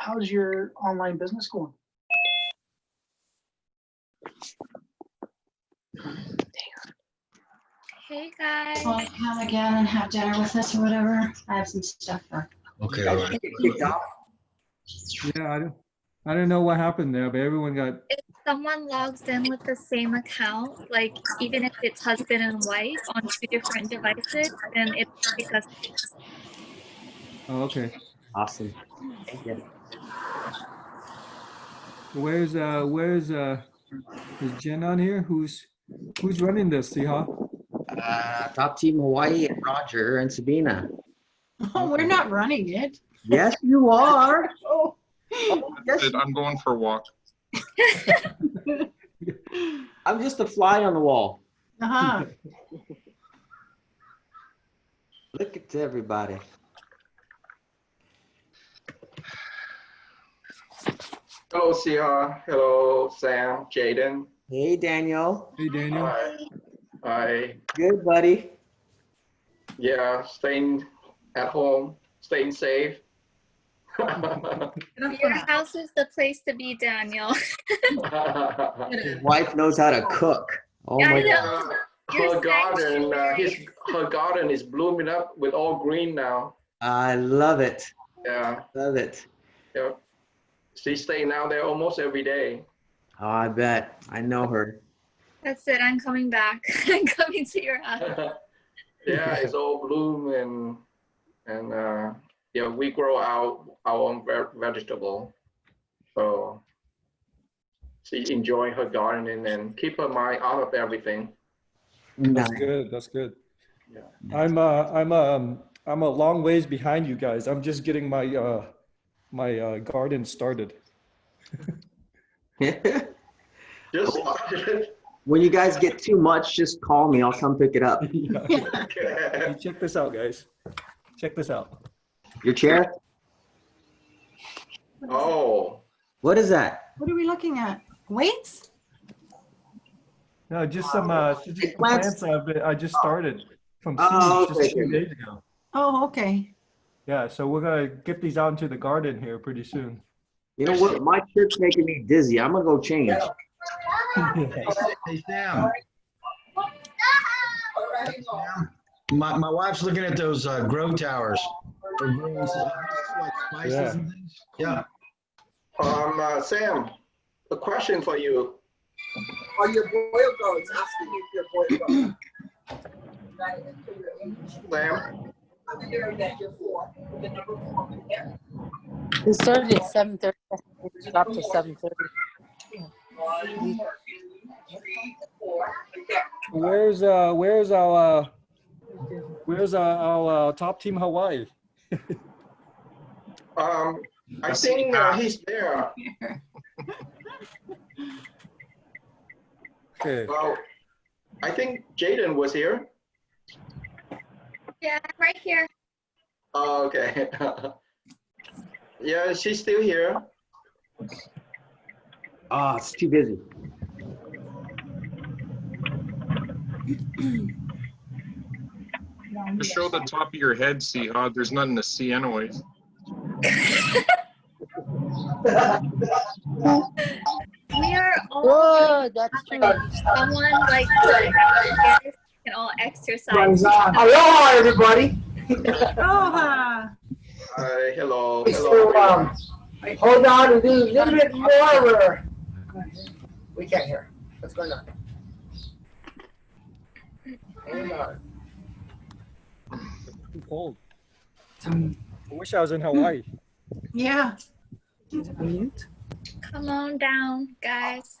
how's your online business going? Hey guys. Well, come again and have dinner with us or whatever. I have some stuff for. Okay, all right. Yeah, I don't know what happened there, but everyone got. If someone logs in with the same account, like even if it's husband and wife on 2 different devices, then it's because Oh, okay. Awesome. Thank you. Where's is Jen on here? Who's running this, Siha? Top Team Hawaii and Roger and Sabina. Oh, we're not running it. Yes, you are. Oh. Yes, I'm going for a walk. I'm just a fly on the wall. Uh-huh. Look at everybody. Hello, Sia. Hello, Sam, Jaden. Hey, Daniel. Hey, Daniel. Hi. Hi. Good, buddy. Yeah, staying at home, staying safe. your house is the place to be, Daniel. His wife knows how to cook. Oh I my know. God. Her garden is blooming up with all green now. I love it. Yeah, Love it. yeah. She's staying out there almost every day. Oh, I bet. I know her. That's it. I'm coming back. I'm coming to your house. Yeah, it's all bloom and yeah, we grow our own vegetable. So she enjoy her gardening and keep her mind out of everything. That's Nice. good. That's good. Yeah. I'm a long ways behind you guys. I'm just getting my my garden started. Just When you guys get too much, just call me. I'll come pick it up. Hey, check this out, guys. Check this out. Your chair? oh, What is that? What are we looking at? Weights? No, just some plants. plants I just started from seeds Oh, just a okay, few okay. days ago. Oh, okay. Yeah, so we're gonna get these out into the garden here pretty soon. You know what? My trip's making me dizzy. I'm gonna go change. Hey, Sam. My wife's looking at those grow towers. For growing like spices Yeah. and things. Yeah. Sam, a question for you. Are your boiled goats asking if you're boiled goats? Sam, I'm hearing that you're 4. The number 4 here. It started at 7:30. It stopped at 7:30. 1, 2, 3, 4. Where's our top team Hawaii? I think he's there. Okay. Well, I think Jaden was here. Yeah, I'm right here. Oh, okay. Yeah, she's still here. Oh, it's too busy. Just show the top of your head, see, there's nothing to see anyways. We are all Whoa, that's true. someone like can all exercise. Aloha, everybody. Aloha. Hi, hello. So, Hello. hold on and do a little bit more. We can't hear. What's going on? Hang on. Too cold. I wish I was in Hawaii. Yeah. Come on down, guys.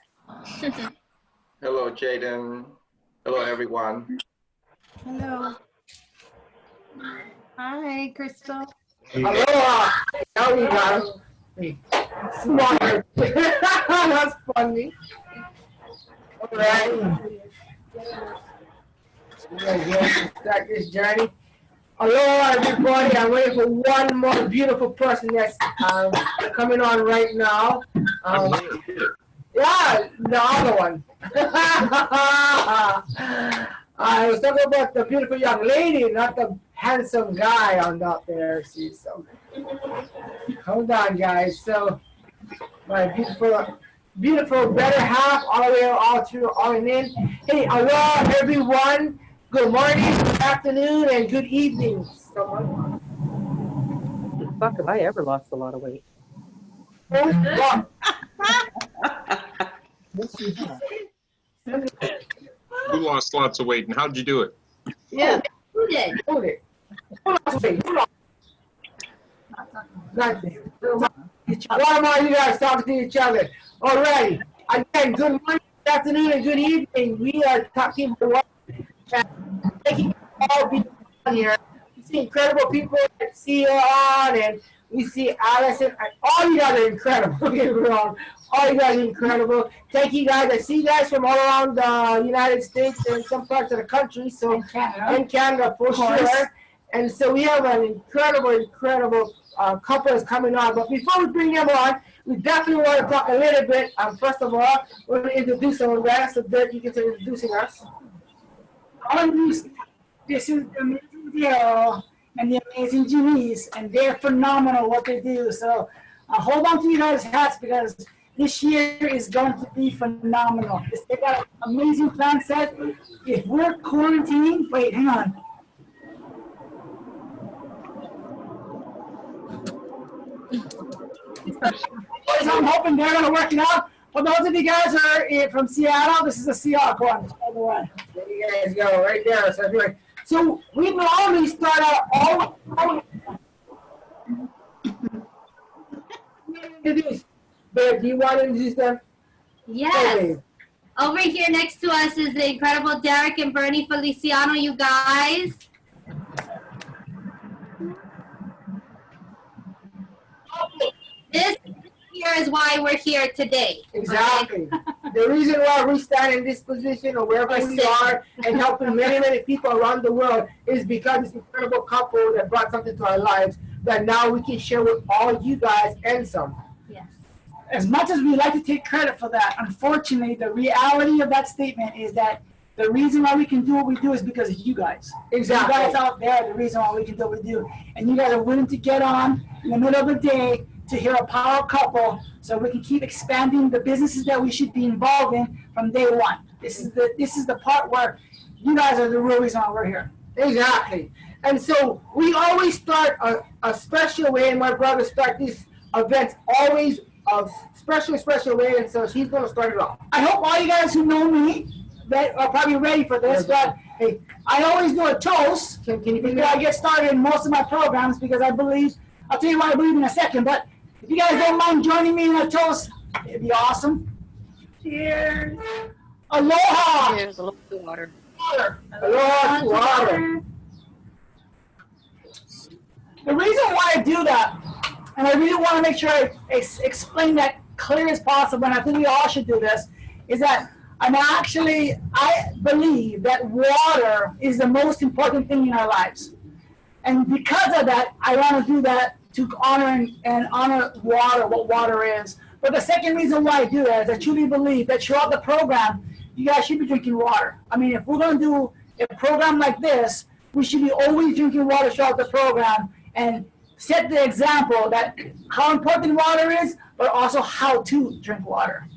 Hello, Jaden. Hello, everyone. Hello. Hi, Crystal. Aloha. Now we got him. Smart. That's funny. All right. We're going to start this journey. Aloha, everybody. I'm waiting for one more beautiful person that's coming on right now. Yeah, the other one. I was talking about the beautiful young lady, not the handsome guy on out there. See, so Hold on, guys. So, my beautiful better half, all the way all through, all in. Hey, aloha, everyone. Good morning, good afternoon, and good evening. Fuck, have I ever lost a lot of weight? You lost lots of weight, and how'd you do it? Yeah. Who did? Hold on. Nothing. Why are you guys talking to each other? Alrighty. Again, good morning, good afternoon, and good evening. We are talking about thank you all being on here. We see incredible people that see you on, and we see Allison. All you guys are incredible. Don't get me wrong. All you guys are incredible. Thank you guys. I see you guys from all around the United States and some parts of the country. So in Canada for sure. And so we have an incredible couple that's coming on. But before we bring them on, we definitely want to talk a little bit. First of all, we're going to introduce them. So Dirk, you can start introducing us. This is the amazing Daryl and the amazing Janice, and they're phenomenal what they do. So hold on to your guys' hats because this year is going to be phenomenal. They got an amazing plan set. If we're quarantined, wait, hang on. I'm hoping they're going to work it out. For those of you guys who are from Seattle, this is a Seahawk one, by the way. There you guys go, right there. So we normally start out all introduce. But do you want to introduce them? Yes. Okay. Over here next to us is the incredible Derek and Bernie Feliciano, you guys. This here is why we're here today. Exactly. The reason why we stand in this position or wherever we are and helping many people around the world is because this incredible couple that brought something to our lives that now we can share with all you guys and some. Yes. As much as we like to take credit for that, unfortunately, the reality of that statement is that the reason why we can do what we do is because of you guys. Exactly. You guys out there are the reason why we can do what we do. And you guys are willing to get on in the middle of the day to hear a power couple so we can keep expanding the businesses that we should be involved in from day one. This is the part where you guys are the real reason why we're here. Exactly. And so we always start a special way, and my brother start these events always a special way, and so he's going to start it off. I hope all you guys who know me that are probably ready for this, but hey, I always do a toast before I get started in most of my programs because I believe, I'll tell you why I believe in a second, but if you guys don't mind joining me in a toast, it'd be awesome. Cheers. Aloha. Cheers. Aloha to water. Aloha to water. The reason why I do that, and I really want to make sure I explain that clear as possible, and I think we all should do this, is that I believe that water is the most important thing in our lives. And because of that, I want to do that to honor and honor water, what water is. But the second reason why I do that is I truly believe that throughout the program, you guys should be drinking water. I mean, if we're going to do a program like this, we should be always drinking water throughout the program and set the example that how important water is, but also how to drink water.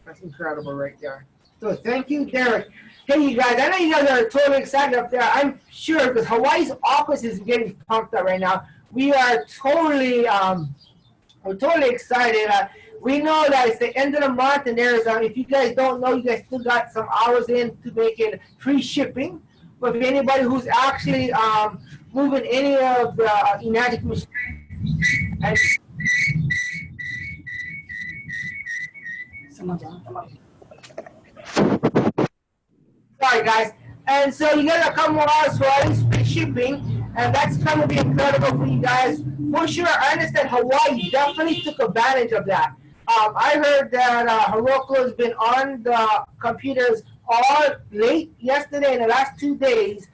That's incredible right there. So thank you, Derek. Hey, you guys, I know you guys are totally excited up there. I'm sure because Hawaii's office is getting pumped up right now. We are totally, we're totally excited. We know that it's the end of the month in Arizona. If you guys don't know, you guys still got some hours in to make it free shipping. But if anybody who's actually moving any of the Enagic machines, and sorry guys, and so you got a couple more hours for all this free shipping, and that's going to be incredible for you guys. For sure, I understand Hawaii definitely took advantage of that. I heard that Heroku has been on the computers all late yesterday and the last 2 days.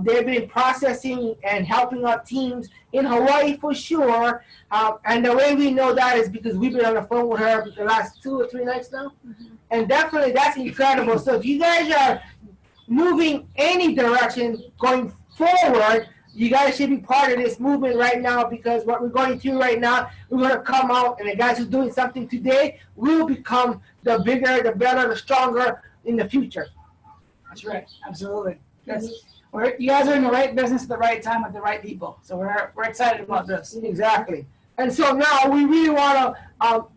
They've been processing and helping out teams in Hawaii for sure. And the way we know that is because we've been on the phone with her for the last 2 or 3 nights now. Mm-hmm. And definitely that's incredible. So if you guys are moving any direction going forward, you guys should be part of this movement right now, because what we're going through right now, we're going to come out, and the guys who's doing something today will become the bigger, the better, the stronger in the future. That's right. Absolutely. You guys are in the right business at the right time with the right people. So we're excited about this. Exactly. And so now we really want to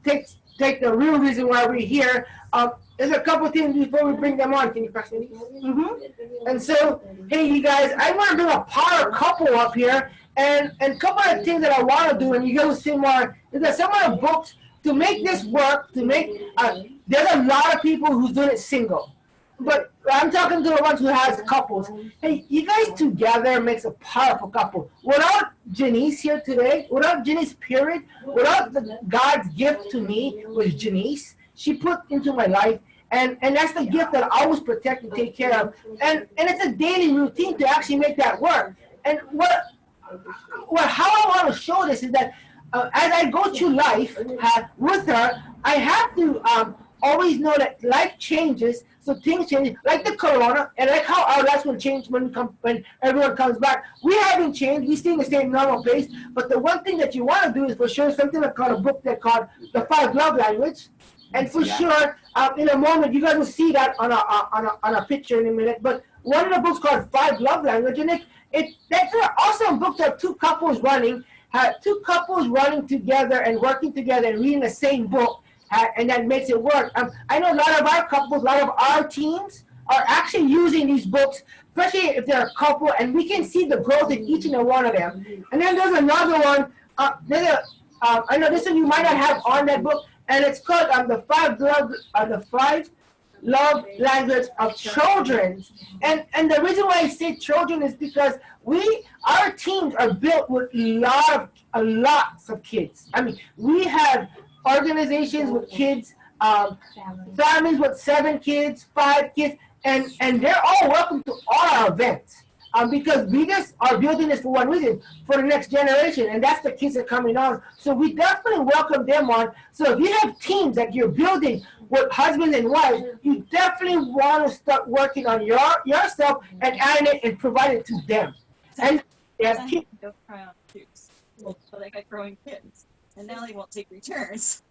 take the real reason why we're here. There's a couple things before we bring them on. Can you press me? Mm-hmm. And so, hey, you guys, I want to bring a power couple up here, and a couple of things that I want to do, and you guys will see more, is that some of the books, to make this work, there's a lot of people who's doing it single. But I'm talking to the ones who has couples. Hey, you guys together makes a powerful couple. Without Janice here today, without Janice, period, without God's gift to me was Janice, she put into my life, and that's the gift that I always protect and take care of. And it's a daily routine to actually make that work. And how I want to show this is that as I go through life with her, I have to always know that life changes, so things change, like the corona, and like how our lives will change when everyone comes back. We haven't changed, we stay in the same normal pace, but the one thing that you want to do is for sure something like called a book that called The 5 Love Language, and for sure, in a moment, you guys will see that on a picture in a minute, but one of the books called 5 Love Language, and that's an awesome book to have two couples running together and working together and reading the same book, and that makes it work. I know a lot of our couples, a lot of our teams are actually using these books, especially if they're a couple, and we can see the growth in each and every one of them. And then there's another one, I know this one you might not have on that book, and it's called the 5 Love Language of Children. And the reason why I say children is because our teams are built with lots of kids. I mean, we have organizations with kids, families with 7 kids, 5 kids, and they're all welcome to all our events. Because we just are building this for one reason, for the next generation, and that's the kids that are coming on. So we definitely welcome them on. So if you have teams that you're building with husbands and wives, you definitely want to start working on yourself and adding it and provide it to them. And yeah, don't cry on shoes. So they got growing kids, and now they won't take returns.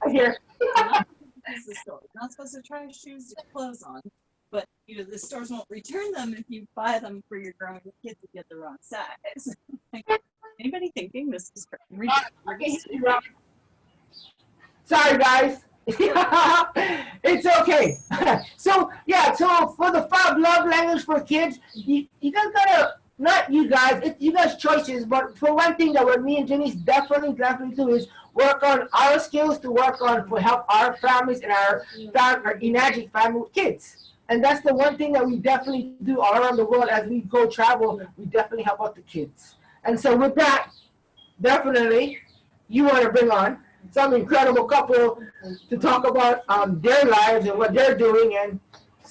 I hear. This is the story. You're not supposed to try shoes to clothes on. But the stores won't return them if you buy them for your growing kids to get the wrong size. Anybody thinking this is ridiculous? Sorry, guys. It's okay. So for the 5 love language for kids, you guys gotta, not you guys, it's you guys' choices, but for one thing that what me and Jenny's definitely do is work on our skills to help our families and our Enagic family with kids. And that's the one thing that we definitely do all around the world as we go travel. We definitely help out the kids. And so with that, definitely, you want to bring on some incredible couple to talk about their lives and what they're doing. And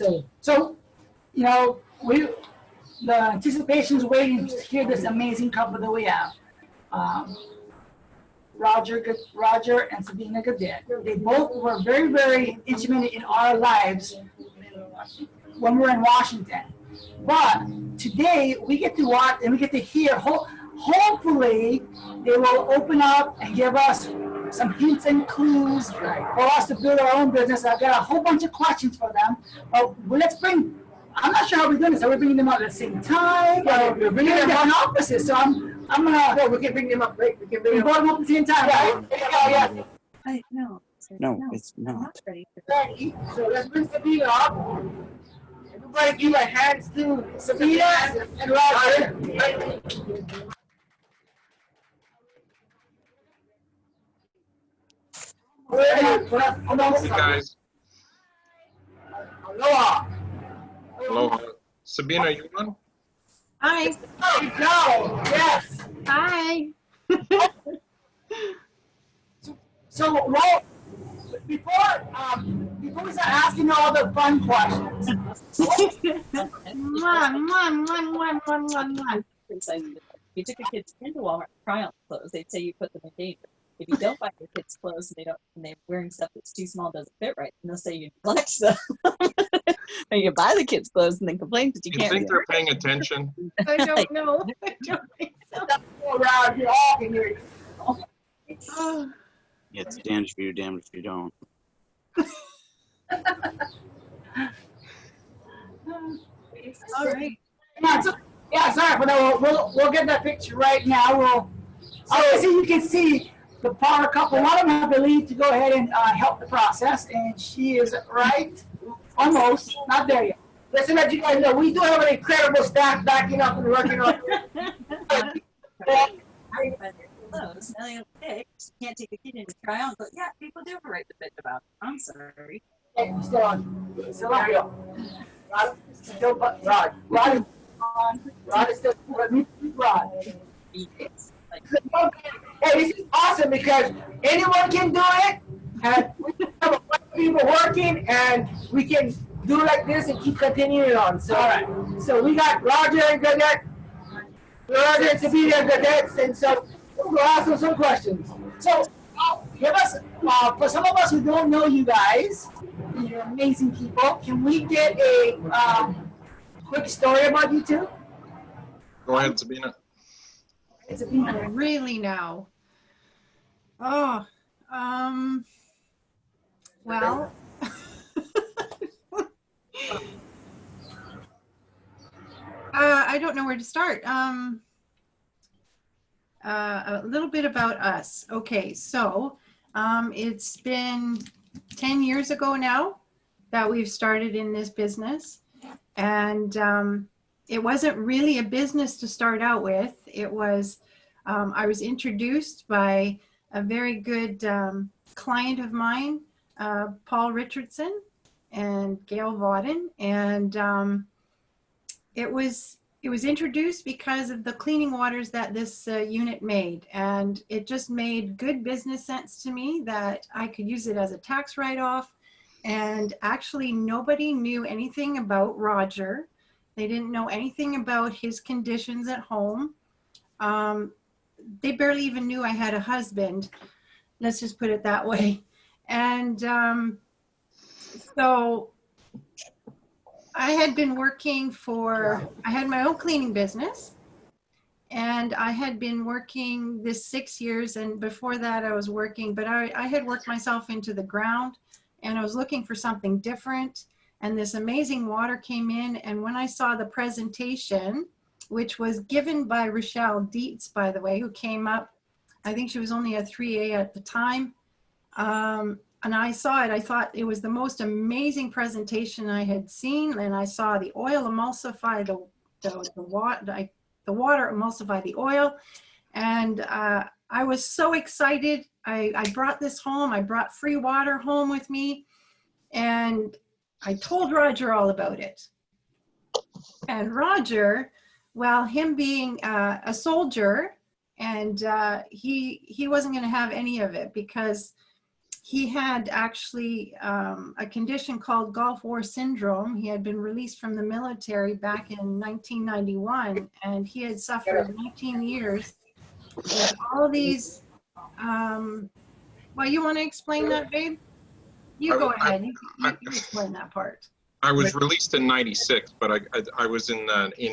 so the anticipation's waiting to hear this amazing couple that we have. Roger and Sabine Gaudette. They both were very, very intimate in our lives when we're in Washington. But today we get to watch and we get to hear, hopefully they will open up and give us some hints and clues for us to build our own business. I've got a whole bunch of questions for them. I'm not sure how we're doing this. Are we bringing them out at the same time? Yeah, we're bringing them on opposites. So I'm gonna. No, we can bring them up. Right? We can bring them up at the same time. Yeah. No, it's not. Ready. So let's bring Sabine up. Everybody give a hands to Sabine and Roger. Hey guys. Aloha. Aloha. Sabine, are you on? Hi. No. Yes. Hi. So, before we start asking all the fun questions. If you took a kid's into Walmart to try on clothes, they'd say you put them in danger. If you don't buy your kids clothes and they're wearing stuff that's too small, doesn't fit right, and they'll say you neglect them. Or you buy the kids clothes and then complain because you You can't. think they're paying attention? I don't know. I don't think so. Around here, all can hear you. Oh, Yeah, it's damned if you do, damned if you don't. all right. Yeah, sorry, but we'll get that picture right now. Obviously you can see the power couple. One of them have the lead to go ahead and help the process, and she is right, almost, not there yet. Listen, let you guys know, we do have an incredible staff backing up and working on. Clothes. Now they pick. Can't take a kid in to try on, but yeah, people do have a right to bitch about it. I'm sorry. Okay, still on. Still on. Rod, still, Rod. Rod is on. Rod is still, Rod. Hey, this is awesome because anyone can do it, and we have a bunch of people working, and we can do like this and keep continuing on. So, all right. So we got Roger and Gaudette, Roger and Sabine and Gaudette, and so we'll ask them some questions. So, give us, for some of us who don't know you guys, you're amazing people. Can we get a quick story about you two? Go ahead, Sabina. It's a people. Really now. Oh, well, I don't know where to start. A little bit about us. Okay, so it's been 10 years ago now that we've started in this business, and it wasn't really a business to start out with. It was, I was introduced by a very good client of mine, Paul Richardson and Gail Vauden, and it was introduced because of the cleaning waters that this unit made, and it just made good business sense to me that I could use it as a tax write-off. And actually nobody knew anything about Roger. They didn't know anything about his conditions at home. They barely even knew I had a husband. Let's just put it that way. And so I had been working I had my own cleaning business, and I had been working this 6 years, and before that I was working, but I had worked myself into the ground, and I was looking for something different, and this amazing water came in, and when I saw the presentation, which was given by Rochelle Dietz, by the way, who came up, I think she was only a 3A at the time, and I saw it, I thought it was the most amazing presentation I had seen, and I saw the oil emulsify the water emulsify the oil, and I was so excited. I brought this home. I brought free water home with me, and I told Roger all about it. And Roger, well, him being a soldier, and he wasn't going to have any of it because he had actually a condition called Gulf War Syndrome. He had been released from the military back in 1991, and he had suffered 19 years with all these, well, you want to explain that, babe? You go ahead, you explain that part. I was released in '96, but I was in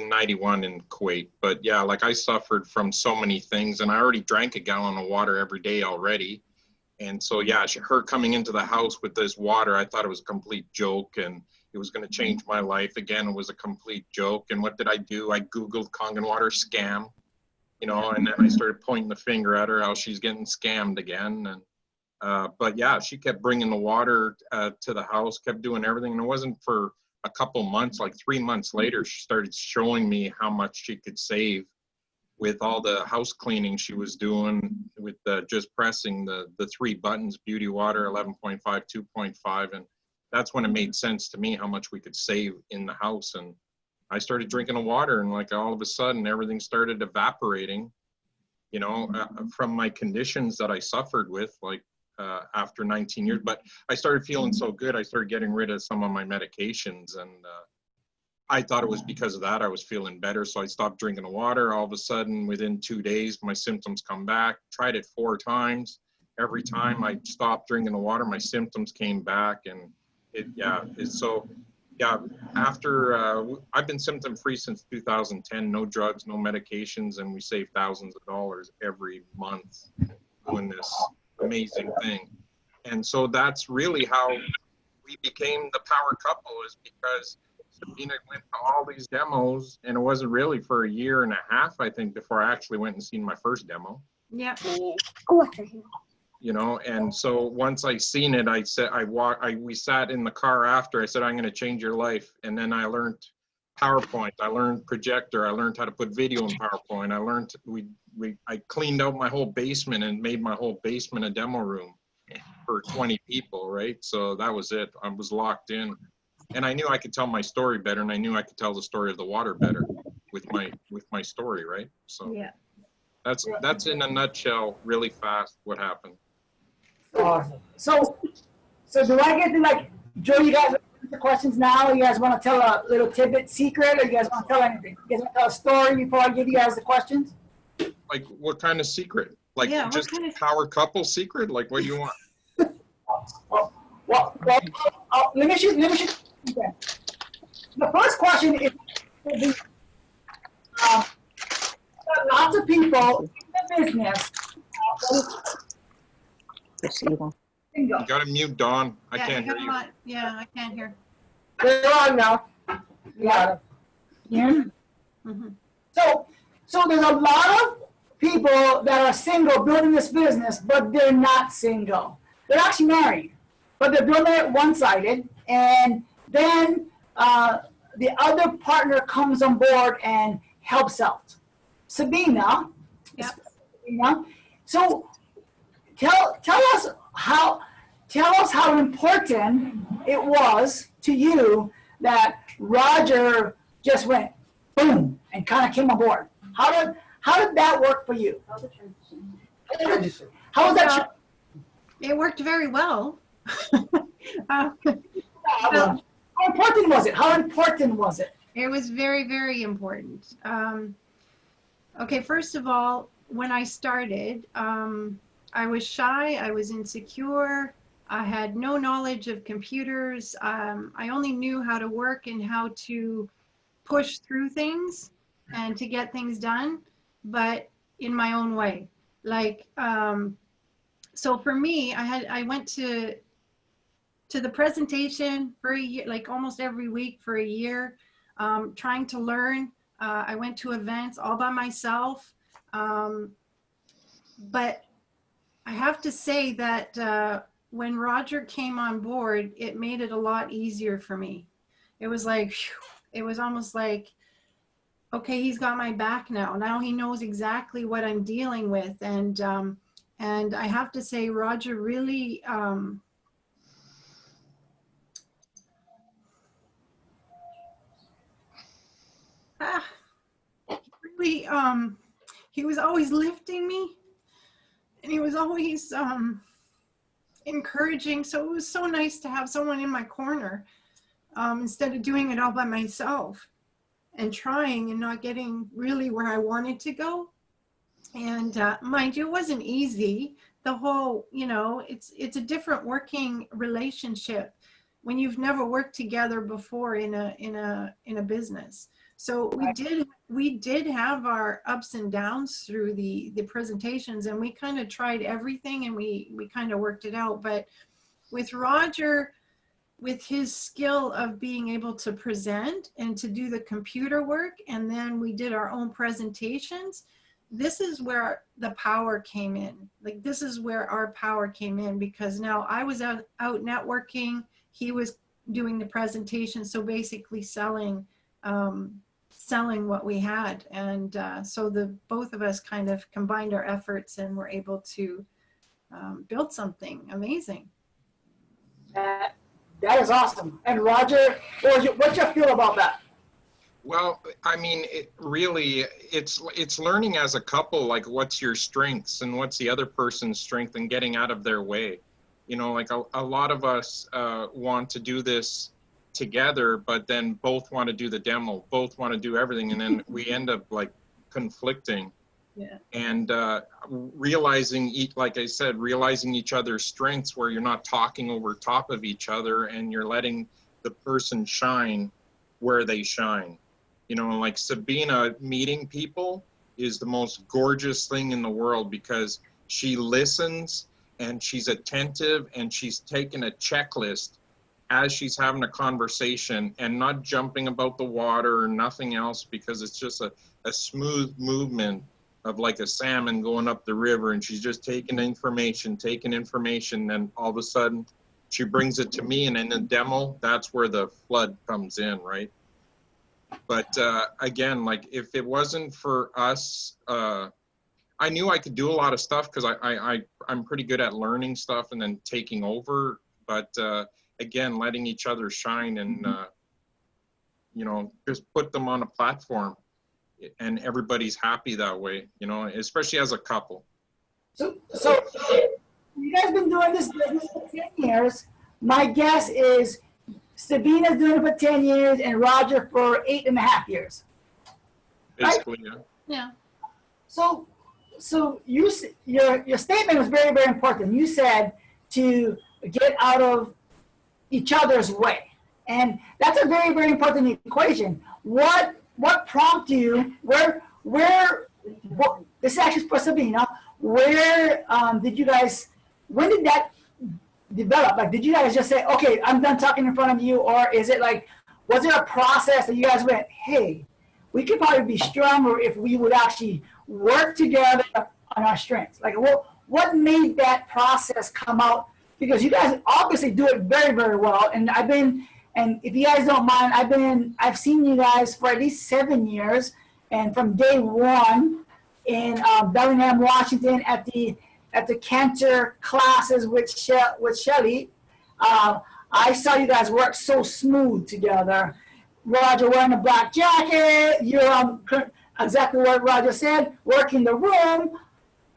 '91 in Kuwait. But yeah, like I suffered from so many things, and I already drank a gallon of water every day already. And so, yeah, her coming into the house with this water, I thought it was a complete joke, and it was going to change my life. Again, it was a complete joke. And what did I do? I Googled Kangen water scam, you know, and then I started pointing the finger at her how she's getting scammed again. And but yeah, she kept bringing the water to the house, kept doing everything. And it wasn't for a couple months, like 3 months later, she started showing me how much she could save with all the house cleaning she was doing with just pressing the 3 buttons, beauty water, 11.5, 2.5. And that's when it made sense to me how much we could save in the house. And I started drinking the water, and like all of a sudden everything started evaporating, you know, from my conditions that I suffered with, like after 19 years. But I started feeling so good, I started getting rid of some of my medications, and I thought it was because of that I was feeling better. So I stopped drinking the water. All of a sudden, within 2 days, my symptoms come back. Tried it 4 times. Every time I stopped drinking the water, my symptoms came back. And so Yeah, after I've been symptom free since 2010, no drugs, no medications, and we save thousands of dollars every month doing this amazing thing. And so that's really how we became the power couple, is because Sabine went to all these demos, and it wasn't really for a year and a half, I think, before I actually went and seen my first demo. Yeah. You know, and so once I seen it, I said, we sat in the car after, I said, I'm going to change your life. And then I learned PowerPoint, I learned projector, I learned how to put video in PowerPoint. I learned, I cleaned out my whole basement and made my whole basement a demo room for 20 people, right? So that was it. I was locked in, and I knew I could tell my story better, and I knew I could tell the story of the water better with my story, right? So Yeah. That's in a nutshell, really fast, what happened. Awesome. So do I get to, like, Joe, you guys the questions now? You guys want to tell a little tidbit secret, or you guys want to tell anything? You guys want to tell a story before I give you guys the questions? Like, what kind of secret? Like, Yeah, what just kind of- power couple secret? Like, what do you want? Well, let me shoot. Okay. The first question is, lots of people in the business. You gotta mute Dawn. I Yeah, can't you hear got you. them on. Yeah, I can't hear. They're on now. Yeah. Yeah. So there's a lot of people that are single building this business, but they're not single. They're actually married, but they're building it one-sided, and then the other partner comes on board and helps out. Sabina. Yep. Sabina. So tell us how important it was to you that Roger just went boom and kind of came aboard. How did that work for you? How was that? It worked very well. How important was it? How important was it? It was very, very important. Okay, first of all, when I started, I was shy, I was insecure, I had no knowledge of computers. I only knew how to work and how to push through things and to get things done, but in my own way. Like, so for me, I went to the presentation for a year, like almost every week for a year, trying to learn. I went to events all by myself. But I have to say that when Roger came on board, it made it a lot easier for me. It was like, whew, it was almost like, okay, he's got my back now. Now he knows exactly what I'm dealing with. And I have to say, Roger really, he was always lifting me, and he was always encouraging. So it was so nice to have someone in my corner instead of doing it all by myself and trying and not getting really where I wanted to go. And mind you, it wasn't easy. The whole, you know, it's a different working relationship when you've never worked together before in a business. So we did have our ups and downs through the presentations, and we kind of tried everything, and we kind of worked it out. But with Roger, with his skill of being able to present and to do the computer work, and then we did our own presentations, this is where the power came in. Like, this is where our power came in, because now I was out networking, he was doing the presentation, so basically selling what we had. And so the both of us kind of combined our efforts and were able to build something amazing. That is awesome. And Roger, what's your feel about that? Well, I mean, it's learning as a couple, like what's your strengths and what's the other person's strength, and getting out of their way. You know, like a lot of us want to do this together, but then both want to do the demo, both want to do everything, and then we end up like conflicting. Yeah. And realizing, like I said, realizing each other's strengths, where you're not talking over top of each other, and you're letting the person shine where they shine. You know, like Sabina meeting people is the most gorgeous thing in the world because she listens and she's attentive and she's taking a checklist as she's having a conversation and not jumping about the water or nothing else, because it's just a smooth movement of like a salmon going up the river, and she's just taking information, and all of a sudden she brings it to me, and in the demo, that's where the flood comes in, right? But again, like if it wasn't for us, I knew I could do a lot of stuff because I'm pretty good at learning stuff and then taking over. But again, letting each other shine and you know, just put them on a platform, and everybody's happy that way. You know, especially as a couple. So you guys been doing this business for 10 years. My guess is Sabina's doing it for 10 years and Roger for 8.5 years. Basically, right? yeah. So your statement was very, very important. You said to get out of each other's way. And that's a very, very important equation. What prompted you, this is actually for Sabina, where did you guys, when did that develop? Like, did you guys just say, okay, I'm done talking in front of you, or is it like, was there a process that you guys went, hey, we could probably be stronger if we would actually work together on our strengths? Like, what made that process come out? Because you guys obviously do it very, very well, and and if you guys don't mind, I've seen you guys for at least 7 years, and from day one in Bellingham, Washington, at the cancer classes with Shelly, I saw you guys work so smooth together. Roger wearing a black jacket, you're exactly what Roger said, working the room.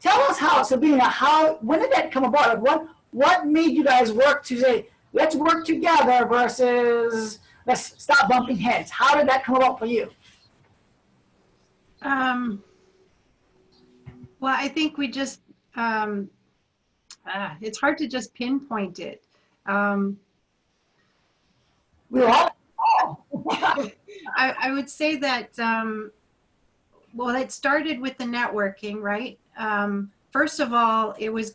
Tell us how, Sabina, when did that come about? Like what made you guys work to say, let's work together versus let's stop bumping heads? How did that come about for you? Well, I think we just, it's hard to just pinpoint it. I would say that, well, it started with the networking, right? First of all, it was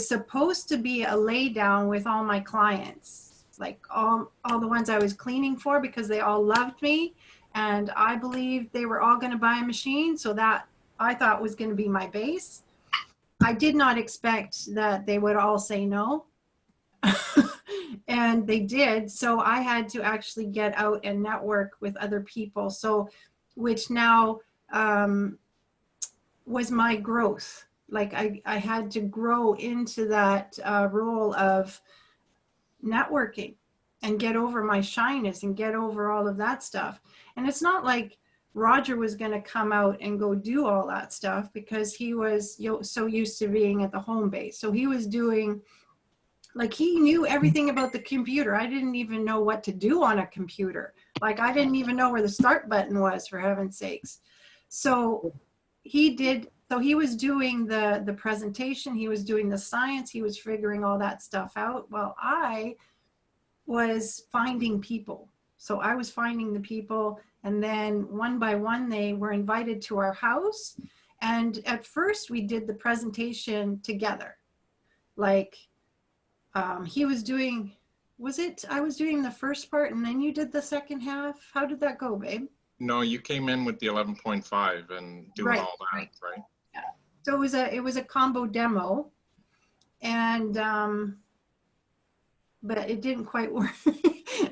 supposed to be a lay down with all my clients, like all the ones I was cleaning for, because they all loved me. And I believed they were all going to buy a machine. So that I thought was going to be my base. I did not expect that they would all say no. And they did. So I had to actually get out and network with other people. So, which now was my growth. Like I had to grow into that role of networking and get over my shyness and get over all of that stuff. And it's not like Roger was going to come out and go do all that stuff, because he was so used to being at the home base. So he was doing, like, he knew everything about the computer. I didn't even know what to do on a computer. Like, I didn't even know where the start button was, for heaven's sakes. So he did, so he was doing the presentation, he was doing the science, he was figuring all that stuff out. Well, I was finding people. So I was finding the people, and then one by one, they were invited to our house. And at first we did the presentation together. Like, he was doing, I was doing the first part and then you did the second half? How did that go, babe? No, you came in with the 11.5 and doing all that, right? Yeah. So it was a combo demo, and but it didn't quite work.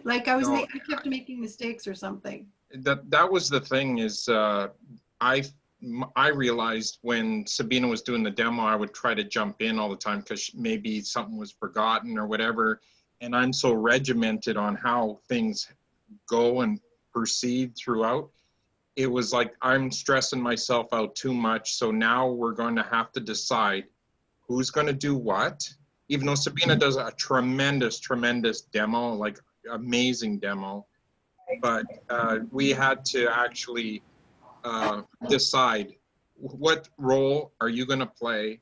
Like I kept making mistakes or something. That was the thing is, I realized when Sabina was doing the demo, I would try to jump in all the time because maybe something was forgotten or whatever. And I'm so regimented on how things go and proceed throughout. It was like I'm stressing myself out too much. So now we're going to have to decide who's going to do what. Even though Sabina does a tremendous, tremendous demo, like amazing demo. But we had to actually decide what role are you going to play.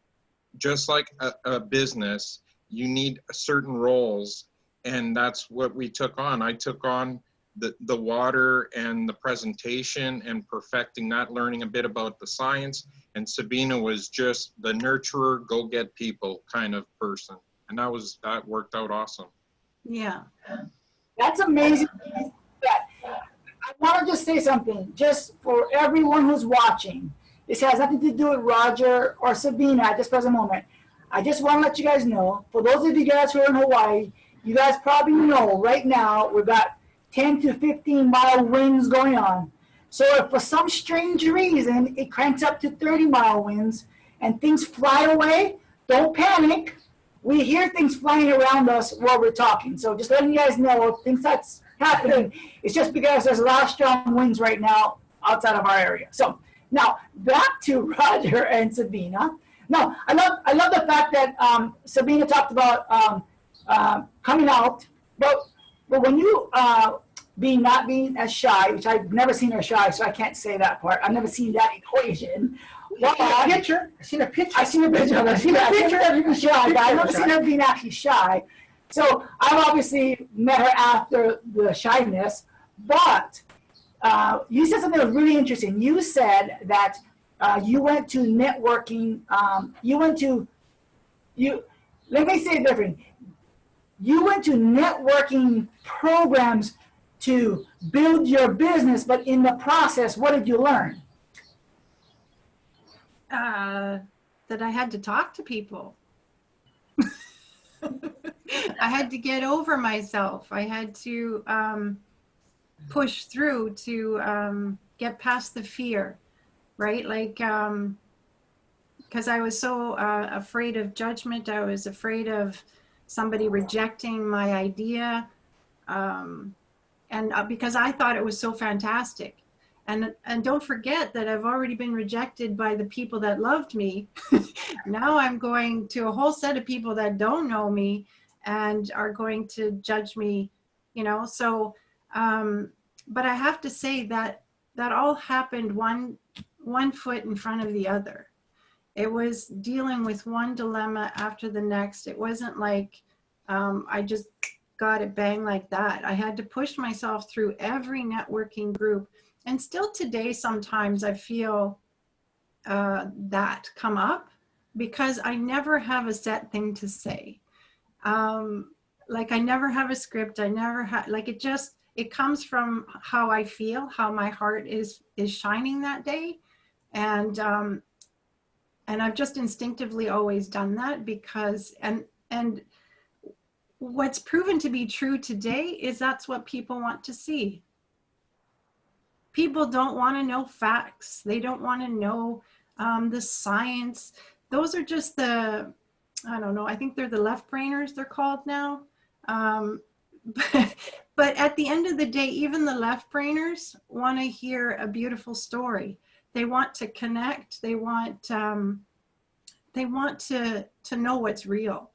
Just like a business, you need certain roles, And that's what we took on. I took on the water and the presentation and perfecting that, learning a bit about the science. And Sabina was just the nurturer, go get people kind of person. And that worked out awesome. Yeah. That's amazing. I want to just say something, just for everyone who's watching. This has nothing to do with Roger or Sabina at this present moment. I just want to let you guys know, for those of you guys who are in Hawaii, you guys probably know right now we've got 10 to 15 mile winds going on. So if for some strange reason it cranks up to 30-mile winds and things fly away, don't panic. We hear things flying around us while we're talking. So just letting you guys know if things that's happening, it's just because there's a lot of strong winds right now outside of our area. So now back to Roger and Sabina. No, I love the fact that Sabina talked about coming out, but when you not being as shy, which I've never seen her shy, so I can't say that part. I've never seen that equation. Well, I seen a picture. I've seen a picture of her being shy, but I've never seen her being actually shy. So I've obviously met her after the shyness, but you said something that was really interesting. You said that you went to networking, let me say it differently. You went to networking programs to build your business, but in the process, what did you learn? That I had to talk to people. I had to get over myself. I had to push through to get past the fear, right? Like, because I was so afraid of judgment. I was afraid of somebody rejecting my idea. And because I thought it was so fantastic. And don't forget that I've already been rejected by the people that loved me. Now I'm going to a whole set of people that don't know me and are going to judge me, you know. So, but I have to say that that all happened one foot in front of the other. It was dealing with one dilemma after the next. It wasn't like I just got it bang like that. I had to push myself through every networking group. And still today, sometimes I feel that come up because I never have a set thing to say. Like I never have a script. I never have, like it comes from how I feel, how my heart is shining that day. And I've just instinctively always done that because, and what's proven to be true today is that's what people want to see. People don't want to know facts. They don't want to know the science. Those are just the, I don't know, I think they're the left brainers they're called now. But at the end of the day, even the left brainers want to hear a beautiful story. They want to connect. They want to know what's real.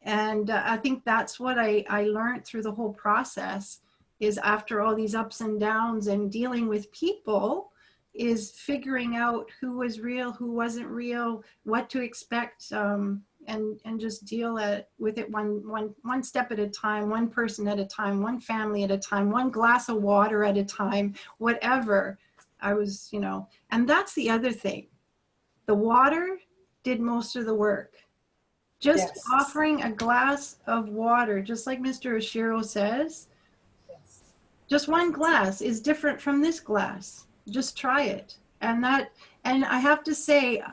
And I think that's what I learned through the whole process is after all these ups and downs and dealing with people is figuring out who was real, who wasn't real, what to expect, and just deal with it one step at a time, one person at a time, one family at a time, one glass of water at a time, whatever. I was, you know, and that's the other thing. The water did most of the work. Just offering a glass of water, just like Mr. Oshiro says, just one glass is different from this glass. Just try it. And I have to say,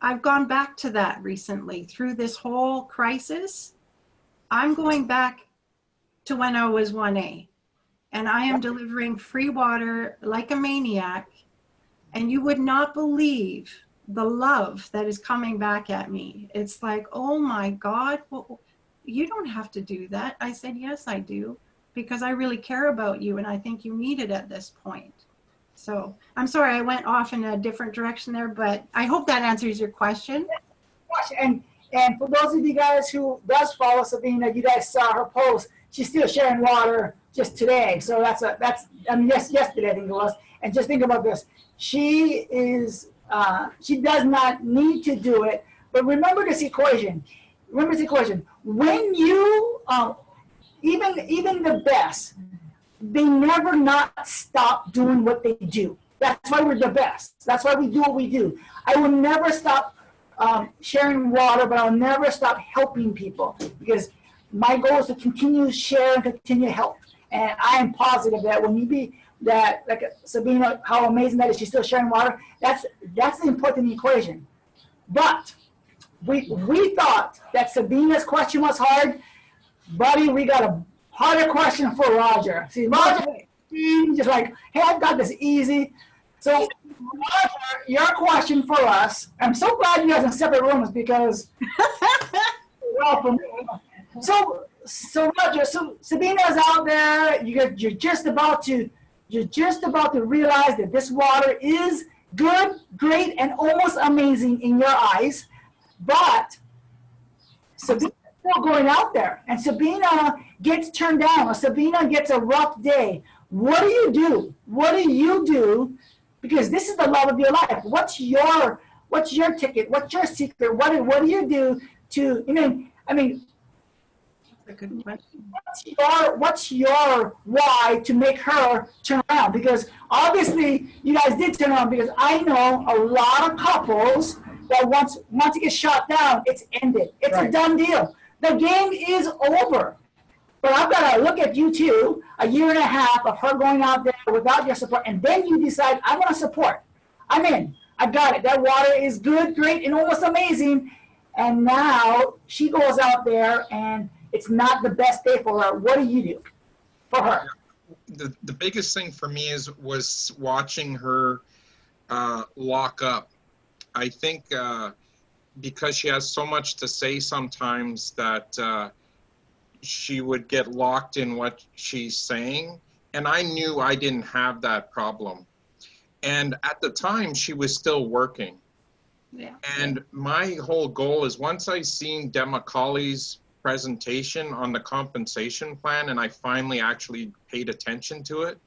I've gone back to that recently through this whole crisis. I'm going back to when I was 1A, and I am delivering free water like a maniac. And you would not believe the love that is coming back at me. It's like, oh my God, well, you don't have to do that. I said, yes, I do, because I really care about you and I think you need it at this point. So I'm sorry I went off in a different direction there, but I hope that answers your question. And for those of you guys who does follow Sabina, you guys saw her post. She's still sharing water just today. So yesterday I think it was. And just think about this. She does not need to do it, but remember this equation. When you, even the best, they never not stop doing what they do. That's why we're the best. That's why we do what we do. I will never stop sharing water, but I'll never stop helping people, because my goal is to continue to share and continue to help. And I am positive that when you be that, like Sabine, how amazing that is, she's still sharing water. That's the important equation. But we thought that Sabina's question was hard, buddy. We got a harder question for Roger. See, Roger, just like, hey, I've got this easy. So, Roger, your question for us. I'm so glad you guys in separate rooms, because well, for me. So Roger, so Sabina's out there. You're just about to realize that this water is good, great, and almost amazing in your eyes. But Sabina's still going out there, and Sabina gets turned down, or Sabina gets a rough day. What do you do? What do you do? Because this is the love of your life. What's your ticket? What's your secret? What do you do to? I mean. A good question. What's your why to make her turn around? Because obviously you guys did turn around, because I know a lot of couples that once it gets shot down, it's ended. It's a done deal. The game is over. But I've got to look at you two, a year and a half of her going out there without your support, and then you decide, I want to support. I'm in. I got it. That water is good, great, and almost amazing. And now she goes out there and it's not the best day for her. What do you do for her? The biggest thing for me was watching her lock up. I think because she has so much to say sometimes that she would get locked in what she's saying. And I knew I didn't have that problem. And at the time, she was still working. Yeah. And my whole goal is, once I seen Demacali's presentation on the compensation plan, and I finally actually paid attention to it,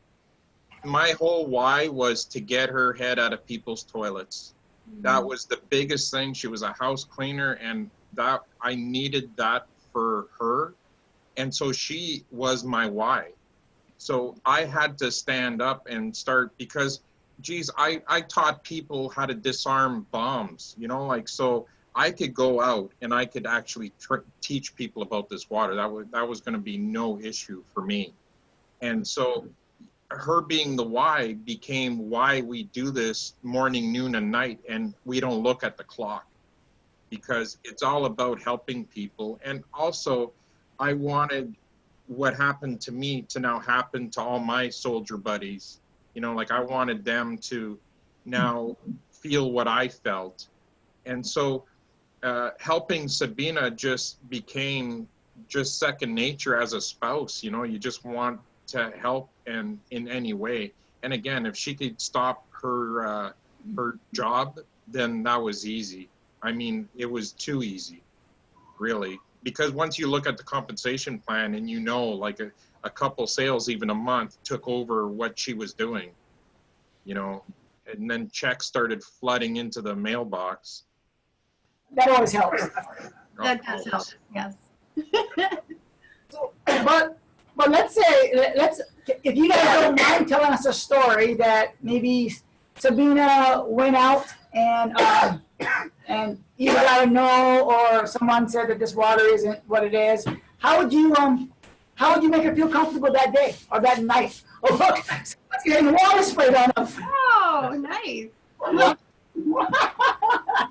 my whole why was to get her head out of people's toilets. That was the biggest thing. She was a house cleaner, and that I needed that for her. And so she was my why. So I had to stand up and start, because geez, I taught people how to disarm bombs, so I could go out and I could actually teach people about this water. That was going to be no issue for me. And so her being the why became why we do this morning, noon, and night, and we don't look at the clock, because it's all about helping people. And also, I wanted what happened to me to now happen to all my soldier buddies. I wanted them to now feel what I felt. And so helping Sabina just became just second nature as a spouse. You just want to help in any way. And again, if she could stop her job, then that was easy. I mean, it was too easy, really. Because once you look at the compensation plan and like a couple sales even a month took over what she was doing, and then checks started flooding into the mailbox. That always helps. That does help, yes. But let's say, if you guys don't mind telling us a story that maybe Sabina went out and either got a no, or someone said that this water isn't what it is. How would you make her feel comfortable that day or that night? Oh, look, someone's getting water sprayed on them. Oh, nice.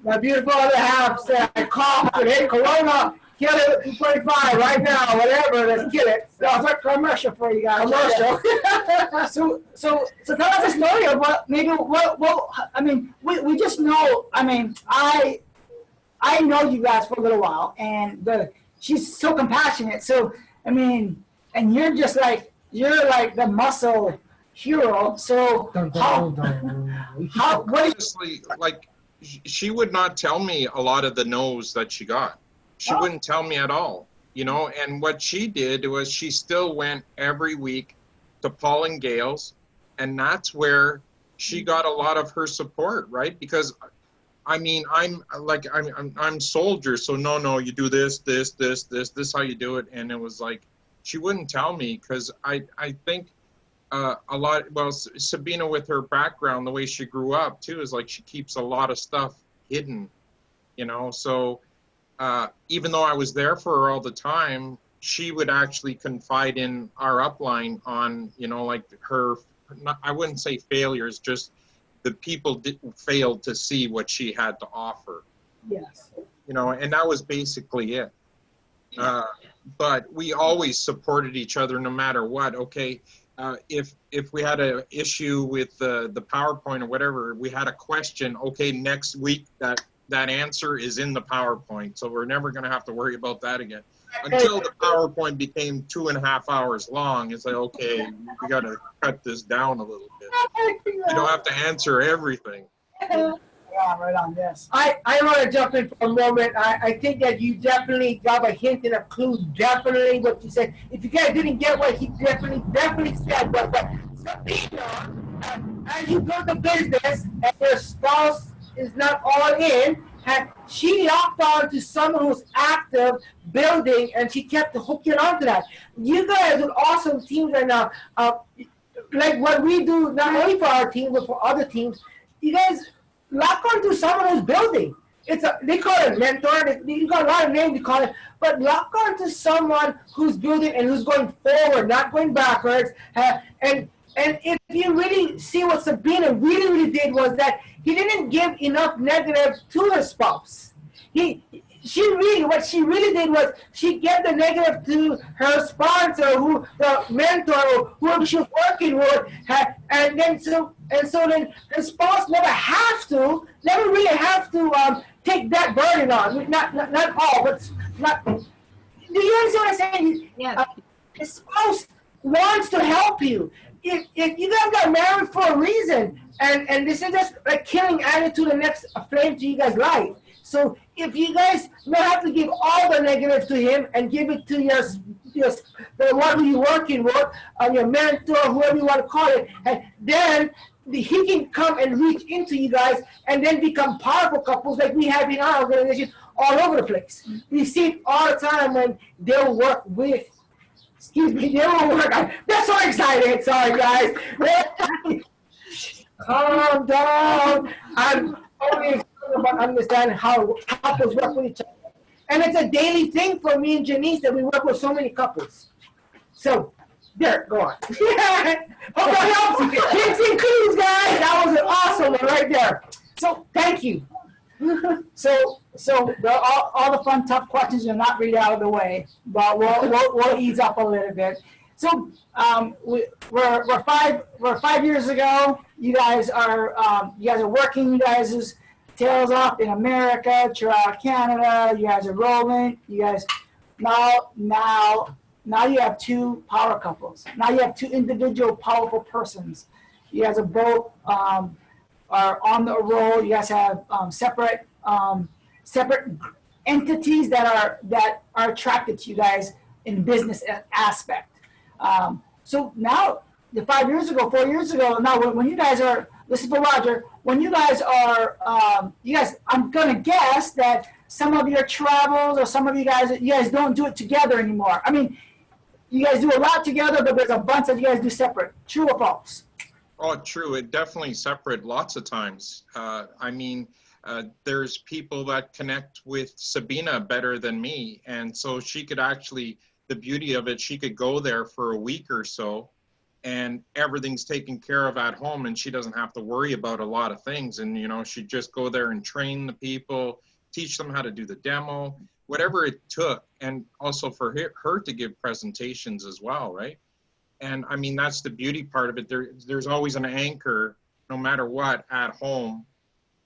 My beautiful other half said, cough, hey, Corona, kill it 2.5 right now, whatever, let's kill it. So it's a commercial for you guys. Commercial. So tell us a story of we just know, I know you guys for a little while, and she's so compassionate. So, and you're just like, the muscle hero. So honestly, she would not tell me a lot of the no's that she got. She wouldn't tell me at all, and what she did was she still went every week to Paul and Gail's, and that's where she got a lot of her support, right? Because I'm soldier, so no, you do this, how you do it. And it was like, she wouldn't tell me because I think a lot, well, Sabina with her background, the way she grew up too, is like she keeps a lot of stuff hidden, you know, so even though I was there for her all the time, she would actually confide in our upline on, you know, like her, I wouldn't say failures, just the people failed to see what she had to offer. Yes. You know, and that was basically it. But we always supported each other no matter what. Okay, if we had an issue with the PowerPoint or whatever, we had a question, okay, next week that answer is in the PowerPoint. So we're never going to have to worry about that again. Until the PowerPoint became 2.5 hours long, it's like, okay, we got to cut this down a little bit. You don't have to answer everything. Yeah, right on, yes. I want to jump in for a moment. I think that you definitely got a hint and a clue, definitely what you said. If you guys didn't get what he definitely said, but Sabina, as you build a business and your spouse is not all in, and she locked on to someone who's active building, and she kept hooking on to that. You guys are awesome teams right now. Like what we do, not only for our team, but for other teams, you guys lock on to someone who's building. They call it mentor. You got a lot of names to call it, but lock on to someone who's building and who's going forward, not going backwards. And if you really see what Sabina really did was that he didn't give enough negative to her spouse. What she really did was she gave the negative to her sponsor, the mentor, or whoever she was working with, and so then her spouse never really have to take that burden on. Not all, but not. Do you understand what I'm saying? Yeah. The spouse wants to help you. If you guys got married for a reason, and this is just like killing added to the next flame to you guys' life. So if you guys don't have to give all the negative to him and give it to the one who you're working with, your mentor, whoever you want to call it, and then he can come and reach into you guys and then become powerful couples like we have in our organization all over the place. We see it all the time when they'll work with. Excuse me, they won't work. They're so excited. Sorry, guys. Calm down. I'm only excited about understanding how couples work with each other. And it's a daily thing for me and Janice that we work with so many couples. So, there, go on. Hope that helps. Hints and clues, guys. That was an awesome one right there. So, thank you. So all the fun, tough questions are not really out of the way, but we'll ease up a little bit. So we're 5 years ago. You guys are working. You guys' tails off in America, throughout Canada. You guys are rolling. You guys now you have two power couples. Now you have two individual powerful persons. You guys are both are on the roll. You guys have separate entities that are attracted to you guys in business aspect. So now, 4 years ago, now when you guys are, this is for Roger, when you guys are, I'm gonna guess that some of your travels or some of you guys don't do it together anymore. I mean, you guys do a lot together, but there's a bunch that you guys do separate. True or false? Oh, true. It definitely separate lots of times. There's people that connect with Sabina better than me. And so she could actually, the beauty of it, she could go there for a week or so and everything's taken care of at home and she doesn't have to worry about a lot of things. And, you know, she'd just go there and train the people, teach them how to do the demo, whatever it took. And also for her to give presentations as well, right? And I mean, that's the beauty part of it. There's always an anchor, no matter what, at home.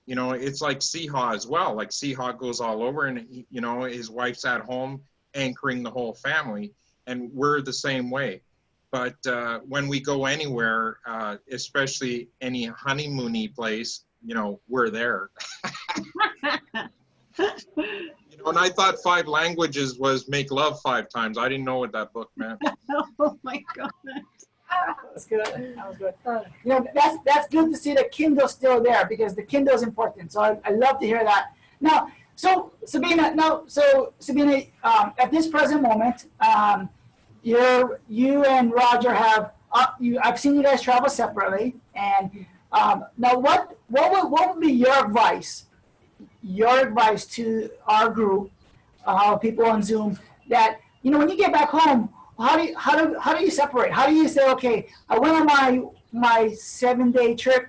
You know, it's like Seehaw as well. Like Seehaw goes all over and, you know, his wife's at home anchoring the whole family. And we're the same way. But when we go anywhere, especially any honeymoony place, you know, we're there. You know, and I thought 5 languages was make love 5 times. I didn't know what that book meant. Oh my God. That's good. That was good. You know, that's good to see that Kindle's still there because the Kindle is important. So I love to hear that. Now, so Sabina, at this present moment, you and Roger have I've seen you guys travel separately, and now what would be your advice to our group, people on Zoom, that when you get back home, how do you separate? How do you say, okay, I went on my 7-day trip,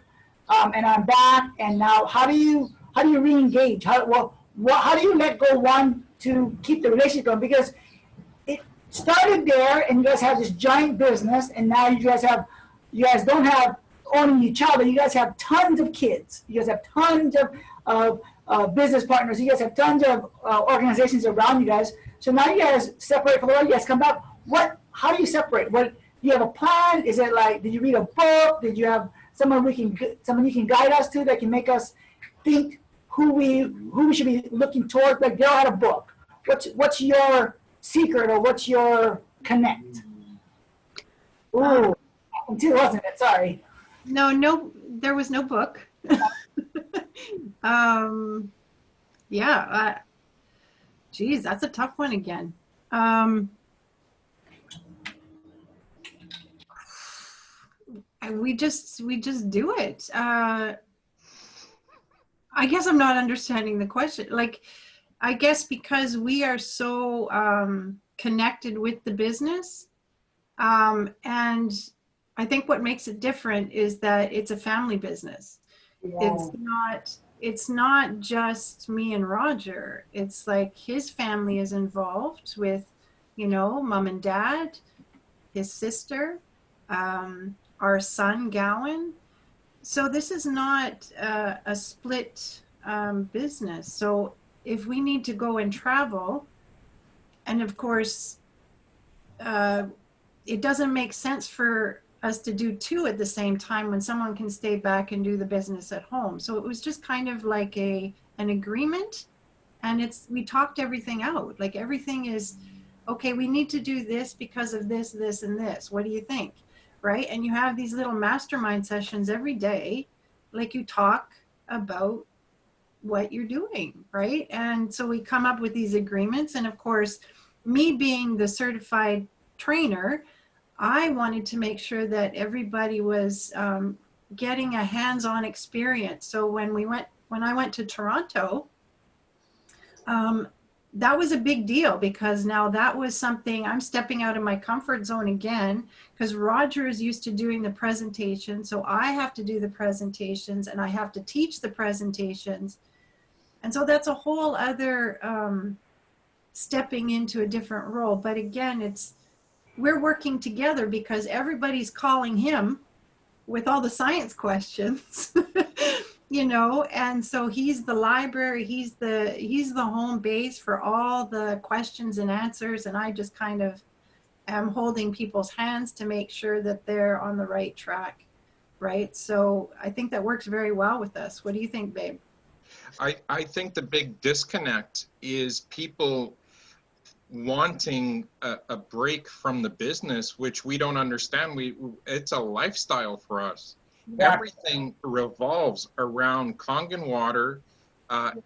and I'm back, and now how do you re-engage? How do you let go one to keep the relationship going? Because it started there, and you guys have this giant business, and now you guys don't have only each other. You guys have tons of kids. You guys have tons of business partners. You guys have tons of organizations around you guys. So now you guys separate from the world. You guys come back. How do you separate? Do you have a plan? Is it like, did you read a book? Did you have someone you can guide us to that can make us think who we should be looking toward? Like, Daryl had a book. What's your secret, or what's your connect? Ooh, too, wasn't it? Sorry. No, there was no book. Yeah. Geez, that's a tough one again. We just do it. I guess I'm not understanding the question. Like, I guess because we are so connected with the business, and I think what makes it different is that it's a family business. Yeah. It's not just me and Roger. It's like his family is involved with, mom and dad, his sister, our son Gowan. So this is not a split business. So if we need to go and travel, and of course, it doesn't make sense for us to do two at the same time when someone can stay back and do the business at home. So it was just kind of like an agreement, and we talked everything out. Like, everything is, okay, we need to do this because of this, this, and this. What do you think? Right? And you have these little mastermind sessions every day. Like, you talk about what you're doing, right? And so we come up with these agreements. And of course, me being the certified trainer, I wanted to make sure that everybody was getting a hands-on experience. So when I went to Toronto, that was a big deal, because now that was something, I'm stepping out of my comfort zone again, because Roger is used to doing the presentation. So I have to do the presentations, and I have to teach the presentations. And so that's a whole other stepping into a different role. But again, we're working together because everybody's calling him with all the science questions, and so he's the library, he's the home base for all the questions and answers. And I just kind of am holding people's hands to make sure that they're on the right track. Right. So I think that works very well with us. What do you think, babe? I think the big disconnect is people wanting a break from the business, which we don't understand. It's a lifestyle for us. Yeah. Everything revolves around Kangen water,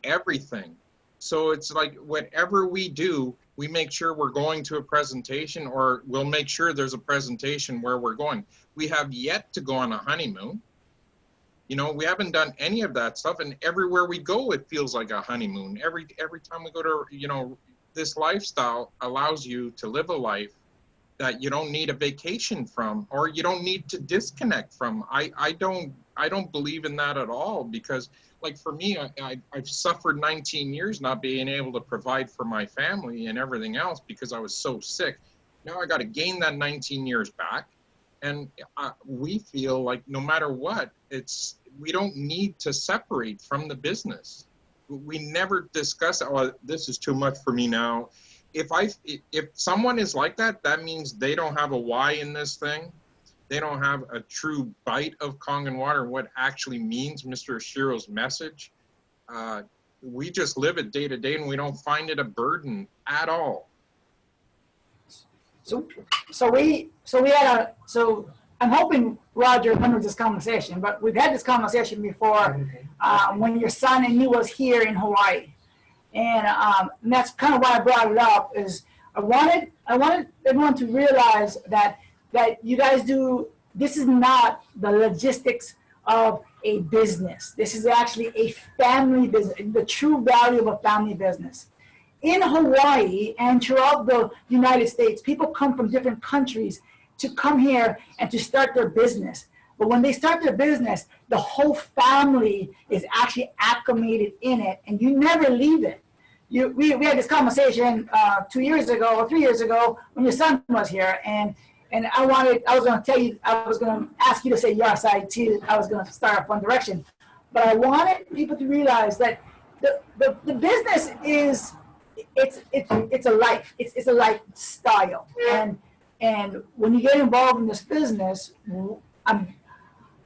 everything. So it's like, whatever we do, we make sure we're going to a presentation, or we'll make sure there's a presentation where we're going. We have yet to go on a honeymoon. We haven't done any of that stuff, and everywhere we go, it feels like a honeymoon. Every time we go to, this lifestyle allows you to live a life that you don't need a vacation from, or you don't need to disconnect from. I don't believe in that at all, because, like, for me, I've suffered 19 years not being able to provide for my family and everything else because I was so sick. Now I got to gain that 19 years back. And we feel like no matter what, we don't need to separate from the business. We never discuss, oh, this is too much for me now. If someone is like that, that means they don't have a why in this thing. They don't have a true bite of Kangen water, what actually means Mr. Shiro's message. We just live it day to day, and we don't find it a burden at all. So I'm hoping Roger remembers this conversation, but we've had this conversation before when your son and you was here in Hawaii. And that's kind of why I brought it up, is I wanted everyone to realize that you guys do. This is not the logistics of a business. This is actually a family business. The true value of a family business. In Hawaii and throughout the United States, people come from different countries to come here and to start their business. But when they start their business, the whole family is actually acclimated in it, and you never leave it. We had this conversation 2 years ago or 3 years ago when your son was here, and I was going to ask you to say yes. I was going to start off one direction, but I wanted people to realize that the business is it's a life. It's a lifestyle, and when you get involved in this business,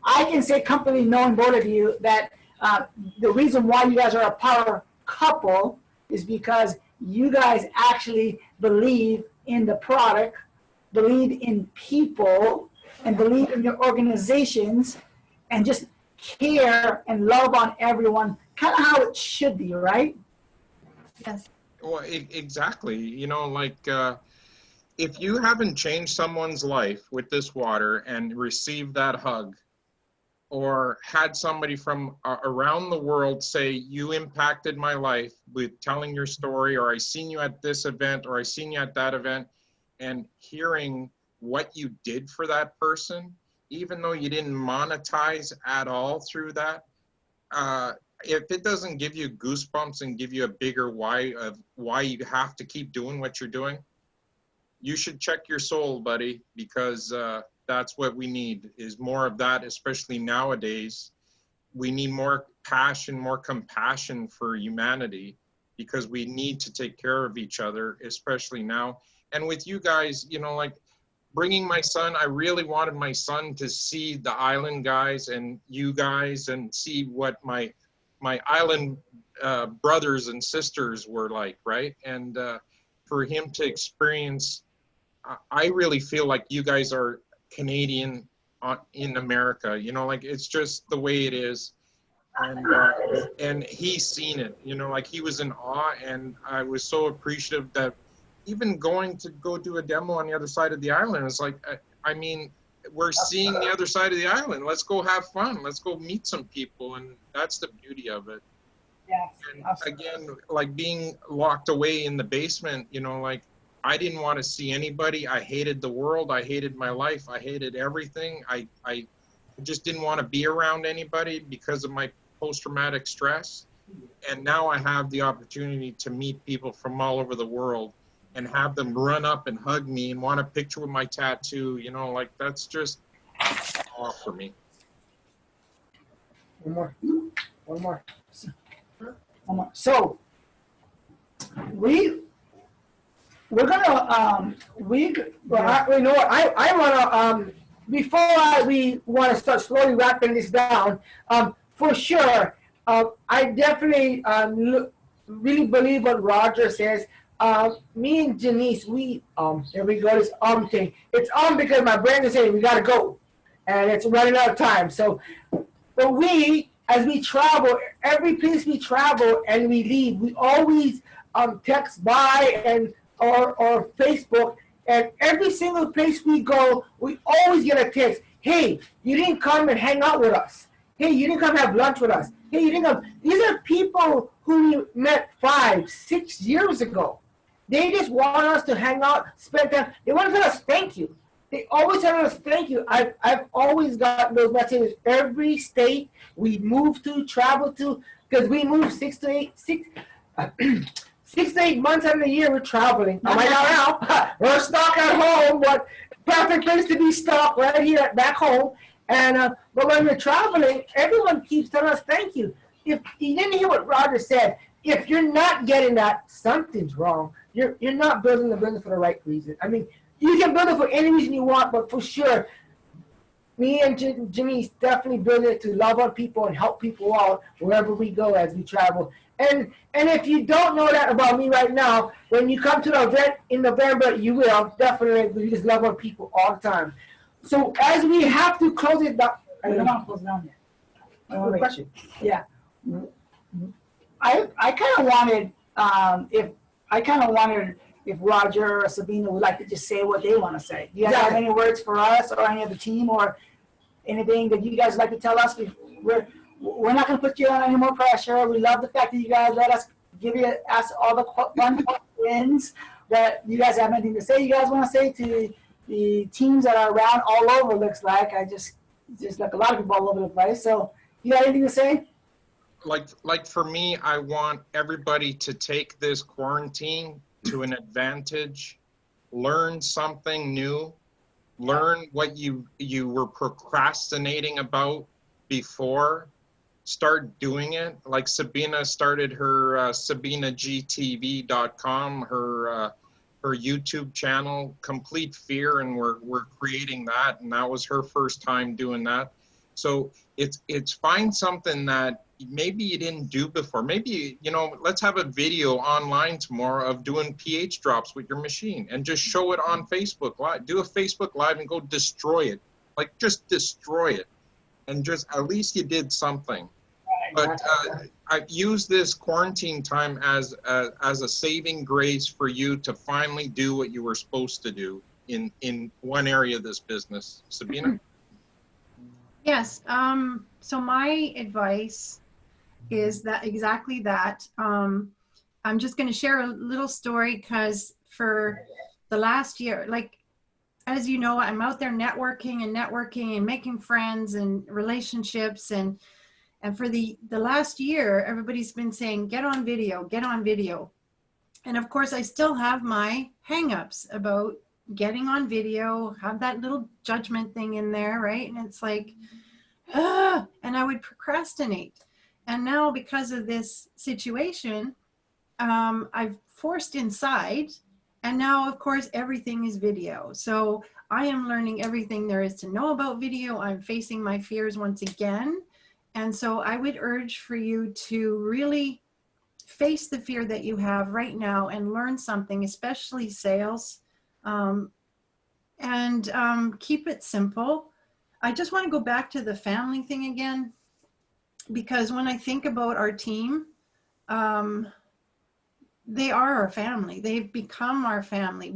I can say comfortably, knowing both of you, that the reason why you guys are a power couple is because you guys actually believe in the product, believe in people, and believe in your organizations, and just care and love on everyone, kind of how it should be, right? Yes. Well, exactly. You know, like if you haven't changed someone's life with this water and received that hug, or had somebody from around the world say, you impacted my life with telling your story, or I seen you at this event, or I seen you at that event, and hearing what you did for that person, even though you didn't monetize at all through that, if it doesn't give you goosebumps and give you a bigger why of why you have to keep doing what you're doing, you should check your soul, buddy, because that's what we need, is more of that, especially nowadays. We need more passion, more compassion for humanity, because we need to take care of each other, especially now. And with you guys, you know, like bringing my son, I really wanted my son to see the island guys and you guys, and see what my island brothers and sisters were like, right? And for him to experience, I really feel like you guys are Canadian in America, you know, like it's just the way it is. And he's seen it, you know, like he was in awe, and I was so appreciative that even going to go do a demo on the other side of the island, it's like, I mean, we're seeing the other side of the island. Let's go have fun. Let's go meet some people. And that's the beauty of it. Yes. And again, like being locked away in the basement, you know, like I didn't want to see anybody. I hated the world. I hated my life. I hated everything. I just didn't want to be around anybody because of my post-traumatic stress. And now I have the opportunity to meet people from all over the world and have them run up and hug me and want a picture with my tattoo, you know, like that's just all for me. One more. So we're gonna you know what, I wanna before we want to start slowly wrapping this down, for sure, I definitely really believe what Roger says. Me and Janice, we there we go, this thing. It's because my brain is saying we gotta go, and it's running out of time. So, but we, as we travel, every place we travel and we leave, we always text by and or Facebook, and every single place we go, we always get a text. Hey, you didn't come and hang out with us. Hey, you didn't come have lunch with us. Hey, you didn't come. These are people who we met 5, 6 years ago. They just want us to hang out, spend time. They want to tell us thank you. They always tell us thank you. I've always gotten those messages. Every state we move to, travel to, because we move 6 to 8 months out of the year we're traveling. Oh my God, now we're stuck at home, but perfect place to be stuck right here back home. And but when we're traveling, everyone keeps telling us thank you. If you didn't hear what Roger said, if you're not getting that, something's wrong. You're not building the business for the right reason. I mean, you can build it for any reason you want, but for sure, me and Janice definitely build it to love on people and help people out wherever we go as we travel. And if you don't know that about me right now, when you come to the event in November, you will definitely. We just love on people all the time. So as we have to close it down, I don't want to close it down yet. Good question. Yeah, if Roger or Sabina would like to just say what they want to say. Do you guys have any words for us or any of the team or anything that you guys would like to tell us? We're not going to put you on any more pressure. We love the fact that you guys let us ask all the fun questions that you guys have anything to say. You guys want to say to the teams that are around all over, looks like. I just like a lot of people all over the place. So you got anything to say? Like for me, I want everybody to take this quarantine to an advantage, learn something new, learn what you were procrastinating about before, start doing it. Like Sabina started her sabinagtv.com, her YouTube channel, Complete Fear, and we're creating that, and that was her first time doing that. So it's find something that maybe you didn't do before. Maybe, let's have a video online tomorrow of doing pH drops with your machine and just show it on Facebook Live. Do a Facebook Live and go destroy it. Like, just destroy it. And just, at least you did something. But I've used this quarantine time as a saving grace for you to finally do what you were supposed to do in one area of this business. Sabina? Yes. So my advice is that exactly that. I'm just going to share a little story because for the last year, like, as you know, I'm out there networking and making friends and relationships. And for the last year, everybody's been saying, get on video, get on video. And of course, I still have my hangups about getting on video, have that little judgment thing in there, right? And it's like, and I would procrastinate. And now because of this situation, I've forced inside, and now of course everything is video. So I am learning everything there is to know about video. I'm facing my fears once again. And so I would urge for you to really face the fear that you have right now and learn something, especially sales, and keep it simple. I just want to go back to the family thing again, because when I think about our team, they are our family. They've become our family.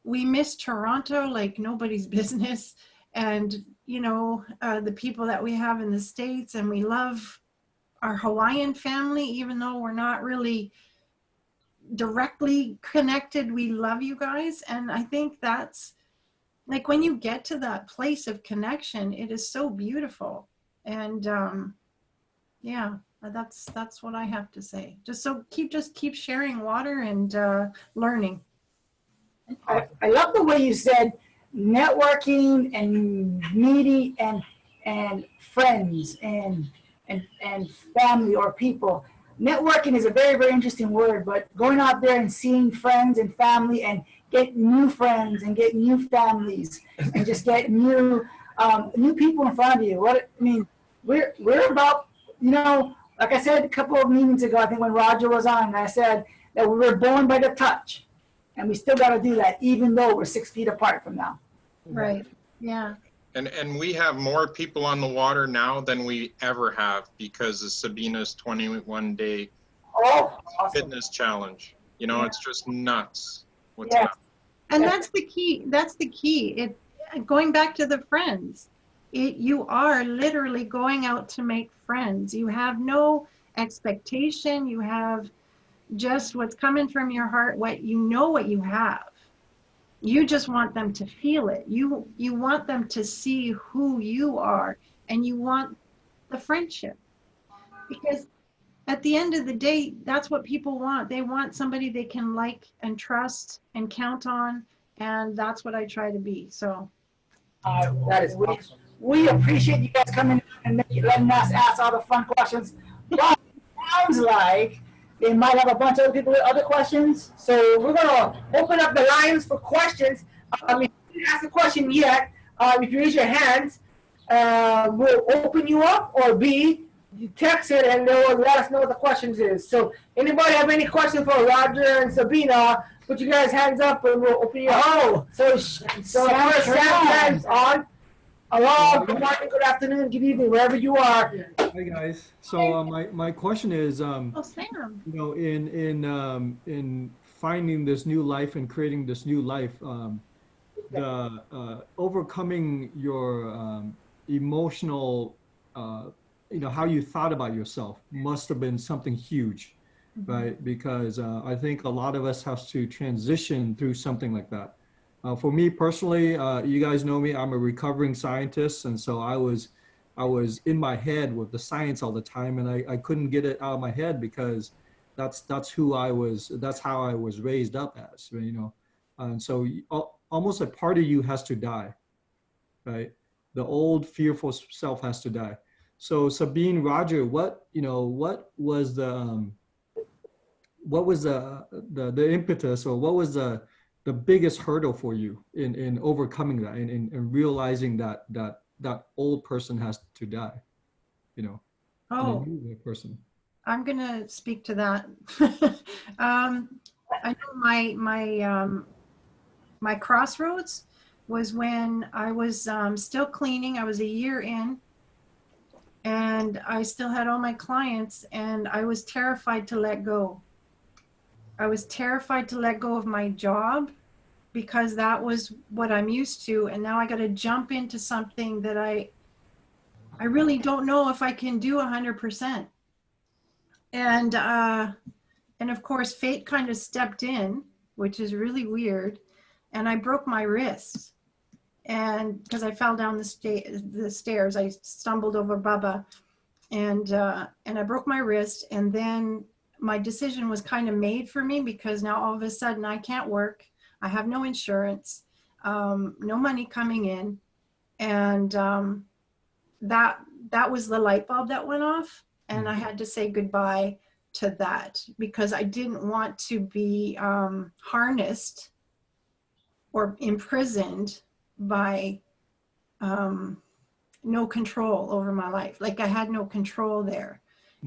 We miss Toronto like nobody's business, and the people that we have in the States, and we love our Hawaiian family, even though we're not really directly connected. We love you guys, and I think that's like when you get to that place of connection, it is so beautiful. And yeah, that's what I have to say. Just keep sharing water and learning. I love the way you said networking and meeting and friends and family or people. Networking is a very, very interesting word, but going out there and seeing friends and family and get new friends and get new families and just get new people in front of you. We're about, like I said a couple of meetings ago, I think when Roger was on, I said that we were born by the touch, and we still got to do that even though we're 6 feet apart from now. Right. Yeah. And we have more people on the water now than we ever have because of Sabina's 21-day fitness challenge. It's just nuts what's happening. And that's the key. That's the key. Going back to the friends, you are literally going out to make friends. You have no expectation. You have just what's coming from your heart, what you have. You just want them to feel it. You want them to see who you are, and you want the friendship. Because at the end of the day, that's what people want. They want somebody they can like and trust and count on, and that's what I try to be. So that is we appreciate you guys coming and letting us ask all the fun questions. But it sounds like they might have a bunch of other people with other questions. So we're going to open up the lines for questions. If you didn't ask a question yet, if you raise your hands, we'll open you up, or B, you text it and they will let us know what the questions is. So anybody have any questions for Roger and Sabina, put you guys' hands up and we'll open you up. So first hands on. Hello, good morning, good afternoon, good evening, wherever you are. Hi guys. So my question is, Sam. in finding this new life and creating this new life, overcoming your emotional, how you thought about yourself must have been something huge, right? Because I think a lot of us have to transition through something like that. For me personally, you guys know me, I'm a recovering scientist. And so I was in my head with the science all the time, and I couldn't get it out of my head because that's who I was, that's how I was raised up as, and so almost a part of you has to die, right? The old fearful self has to die. So Sabine, Roger, what was the impetus, or what was the biggest hurdle for you in overcoming that and realizing that old person has to die, Oh, new person? I'm gonna speak to that. I know my crossroads was when I was still cleaning. I was a year in, and I still had all my clients, and I was terrified to let go. I was terrified to let go of my job because that was what I'm used to, and now I got to jump into something that I really don't know if I can do 100%. And of course, fate kind of stepped in, which is really weird. And I broke my wrist, and because I fell down the stairs, I stumbled over Bubba, and I broke my wrist. And then my decision was kind of made for me, because now all of a sudden I can't work. I have no insurance, no money coming in, and that was the light bulb that went off. And I had to say goodbye to that, because I didn't want to be harnessed or imprisoned by no control over my life. Like, I had no control there.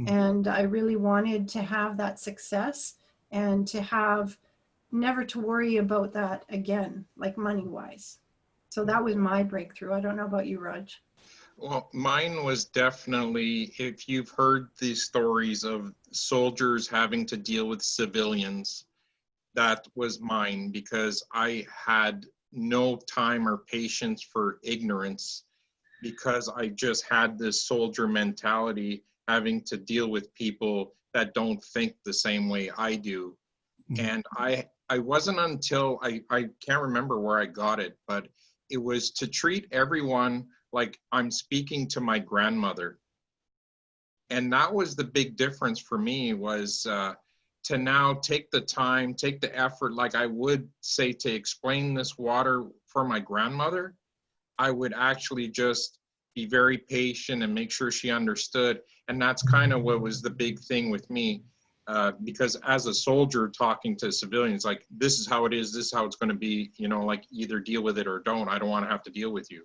And I really wanted to have that success and to have never to worry about that again, like money-wise. So that was my breakthrough. I don't know about you, Raj. Well, mine was definitely, if you've heard the stories of soldiers having to deal with civilians, that was mine, because I had no time or patience for ignorance, because I just had this soldier mentality, having to deal with people that don't think the same way I do. And I wasn't until, I can't remember where I got it, but it was to treat everyone like I'm speaking to my grandmother. And that was the big difference for me, was to now take the time, take the effort, like I would say to explain this water for my grandmother. I would actually just be very patient and make sure she understood. And that's kind of what was the big thing with me, because as a soldier talking to civilians, like, this is how it is, this is how it's going to be, like, either deal with it or don't. I don't want to have to deal with you.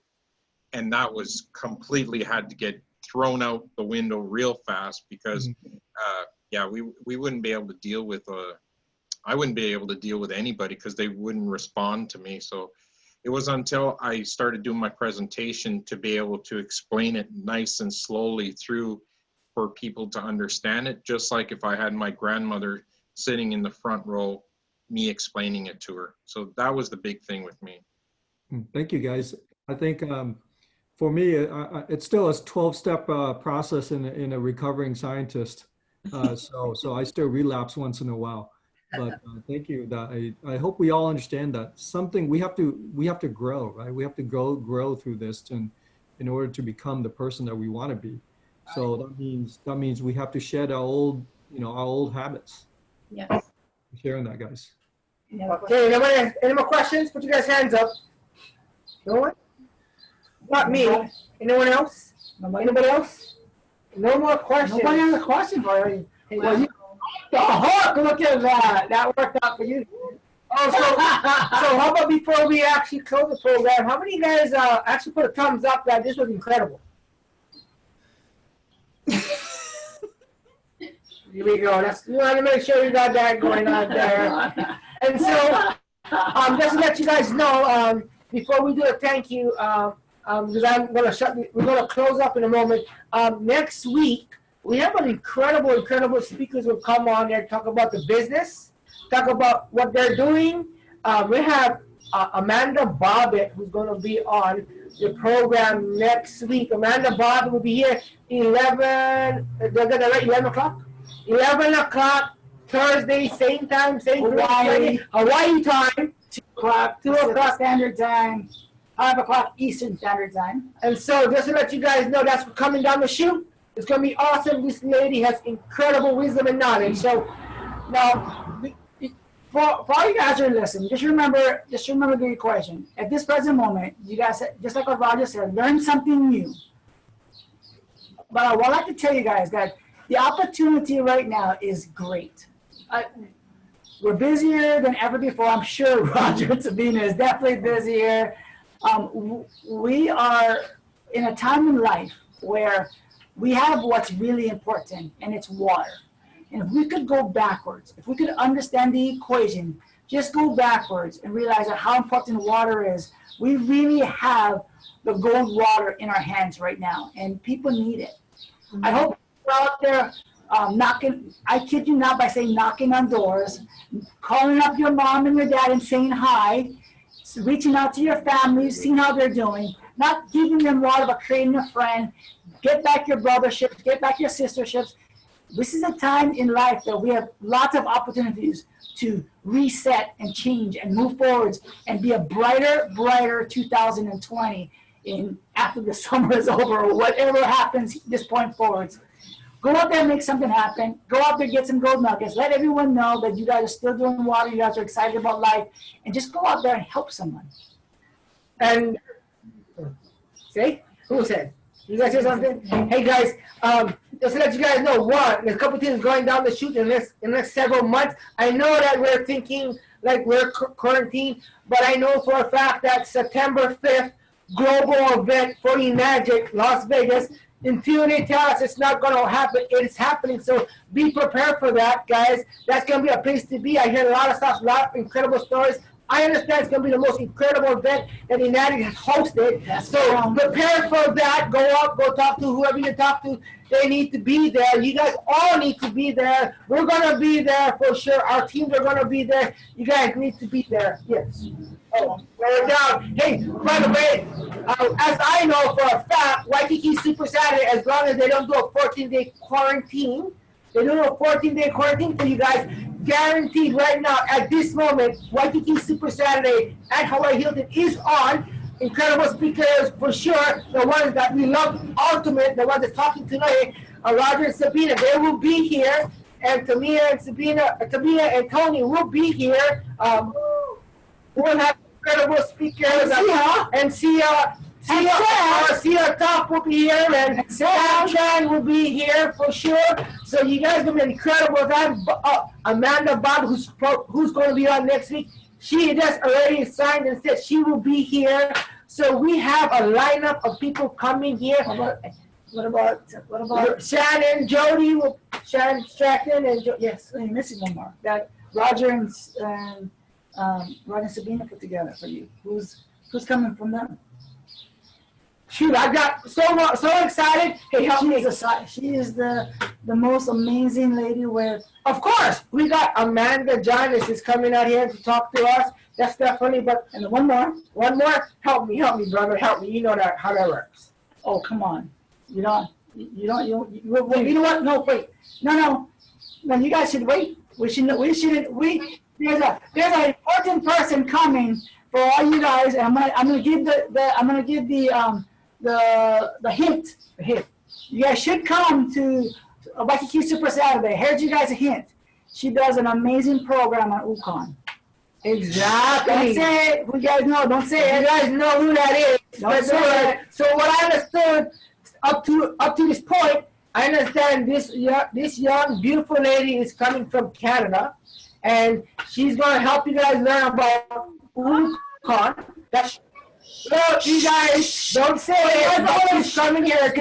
And that was completely had to get thrown out the window real fast, because we wouldn't be able to deal with I wouldn't be able to deal with anybody, because they wouldn't respond to me. So it was until I started doing my presentation to be able to explain it nice and slowly through for people to understand it, just like if I had my grandmother sitting in the front row, me explaining it to her. So that was the big thing with me. Thank you, guys. I think for me, it's still a 12-step process in a recovering scientist. So I still relapse once in a while. But thank you. I hope we all understand that something we have to grow, right? We have to grow through this in order to become the person that we want to be. So that means we have to shed our old habits. Yes. Sharing that, guys. Okay, any more questions? Put your guys' hands up. No one? Not me. Anyone else? Anybody else? No more questions. Nobody has a question for you. Well, the hook, look at that. That worked out for you. Oh, so how about before we actually close the program, how many of you guys actually put a thumbs up that this was incredible? Here we go. We want to make sure we got that going on there. And so, just to let you guys know, before we do a thank you, because we're gonna close up in a moment. Next week we have an incredible speakers will come on there and talk about the business talk about what they're doing. We have Amanda Bobbitt, who's going to be on the program next week. Amanda Bobbitt will be here 11 o'clock? 11 o'clock Thursday, same time, same Hawaii time. 2 o'clock, 2 o'clock Standard Time, 5 o'clock Eastern Standard Time. And so just to let you guys know, that's coming down the chute. It's going to be awesome. This lady has incredible wisdom and knowledge. So now, for all you guys who are listening, just remember the equation. At this present moment, you guys, just like what Roger said, learn something new. But I would like to tell you guys that the opportunity right now is great. We're busier than ever before. I'm sure Roger and Sabine is definitely busier. We are in a time in life where we have what's really important, and it's water. And if we could go backwards, if we could understand the equation, just go backwards and realize that how important water is, we really have the gold water in our hands right now, and people need it. I hope you're out there knocking, I kid you not by saying knocking on doors, calling up your mom and your dad and saying hi, reaching out to your family, seeing how they're doing, not giving them water, but creating a friend. Get back your brotherships, get back your sisterships. This is a time in life that we have lots of opportunities to reset and change and move forwards and be a brighter 2020 after the summer is over or whatever happens this point forwards. Go out there and make something happen. Go out there, get some gold nuggets. Let everyone know that you guys are still doing water. You guys are excited about life. And just go out there and help someone. And, say, who said? You guys say something? Hey guys, just to let you guys know, there's a couple things going down the chute in the next several months. I know that we're thinking like we're quarantined, but I know for a fact that September 5th, global event for Magic, Las Vegas, until they tell us it's not going to happen, it's happening. So be prepared for that, guys. That's going to be a place to be. I hear a lot of stuff, a lot of incredible stories. I understand it's going to be the most incredible event that United has hosted. So prepare for that. Go up, go talk to whoever you talk to. They need to be there. You guys all need to be there. We're going to be there for sure. Our teams are going to be there. You guys need to be there. Yes. Oh, we're down. Hey, by the way, as I know for a fact, Waikiki Super Saturday, as long as they don't do a 14-day quarantine, they do a 14-day quarantine for you guys, guaranteed right now at this moment, Waikiki Super Saturday at Hawaii Hilton is on. Incredible speakers for sure. The ones that we love, ultimate, the ones that's talking tonight, Roger and Sabina, they will be here. And Tamia and Tony will be here. We'll have incredible speakers. And Sia Top will be here, and Chan will be here for sure. So you guys will be incredible time. Amanda Bob, who's going to be on next week, she just already signed and said she will be here. So we have a lineup of people coming here. What about Shannon, Jody, Shannon Stratton, and yes, you're missing one more. That Roger and Sabina put together for you. Who's coming from them? Shoot, I got so excited. Hey, help me. She is the most amazing lady with. Of course, we got Amanda Jonas is coming out here to talk to us. That's definitely. But and one more. Help me, brother. Help me. You know how that works. Oh, come on. You know what? No, wait. No. You guys should wait. We shouldn't. There's an important person coming for all you guys, and I'm gonna give the hint. You guys should come to Waikiki Super Saturday. Here's you guys a hint. She does an amazing program on Ukon. Exactly. Don't say it. You guys know. Don't say it. You guys know who that is. Don't say it. So what I understood up to this point, I understand this young beautiful lady is coming from Canada, and she's going to help you guys learn about Ukon. That's so you guys don't say it. She's coming here.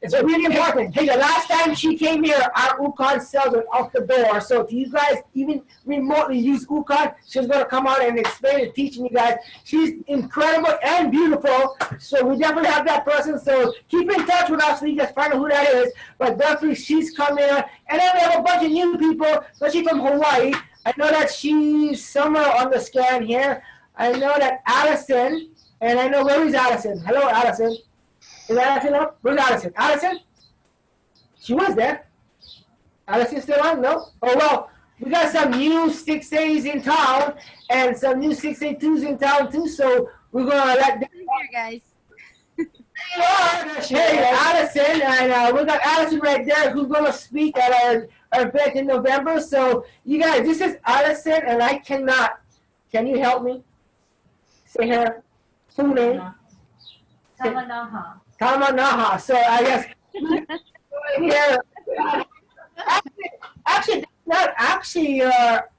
It's really important. Hey, the last time she came here, our Ukon sales went out the door. So if you guys even remotely use Ukon, she's going to come out and explain and teaching you guys. She's incredible and beautiful. So we definitely have that person. So keep in touch with us so you guys find out who that is. But definitely she's coming out. And then we have a bunch of new people, especially from Hawaii. I know that she's somewhere on the scan here. I know that Allison, and I know where is Allison? Hello, Allison. Is Allison up? Where's Allison? Allison? She was there. Allison still on? No? Oh, well, we got some new 6As in town and some new 6A2s in town too, so we're going to let them. Here, guys. Hey, Allison, and we got Allison right there who's going to speak at our event in November. So, you guys, this is Allison, and I cannot. Can you help me? Say her full name. Tamanaha. Tamanaha. So, I guess. Here. Actually, not actually.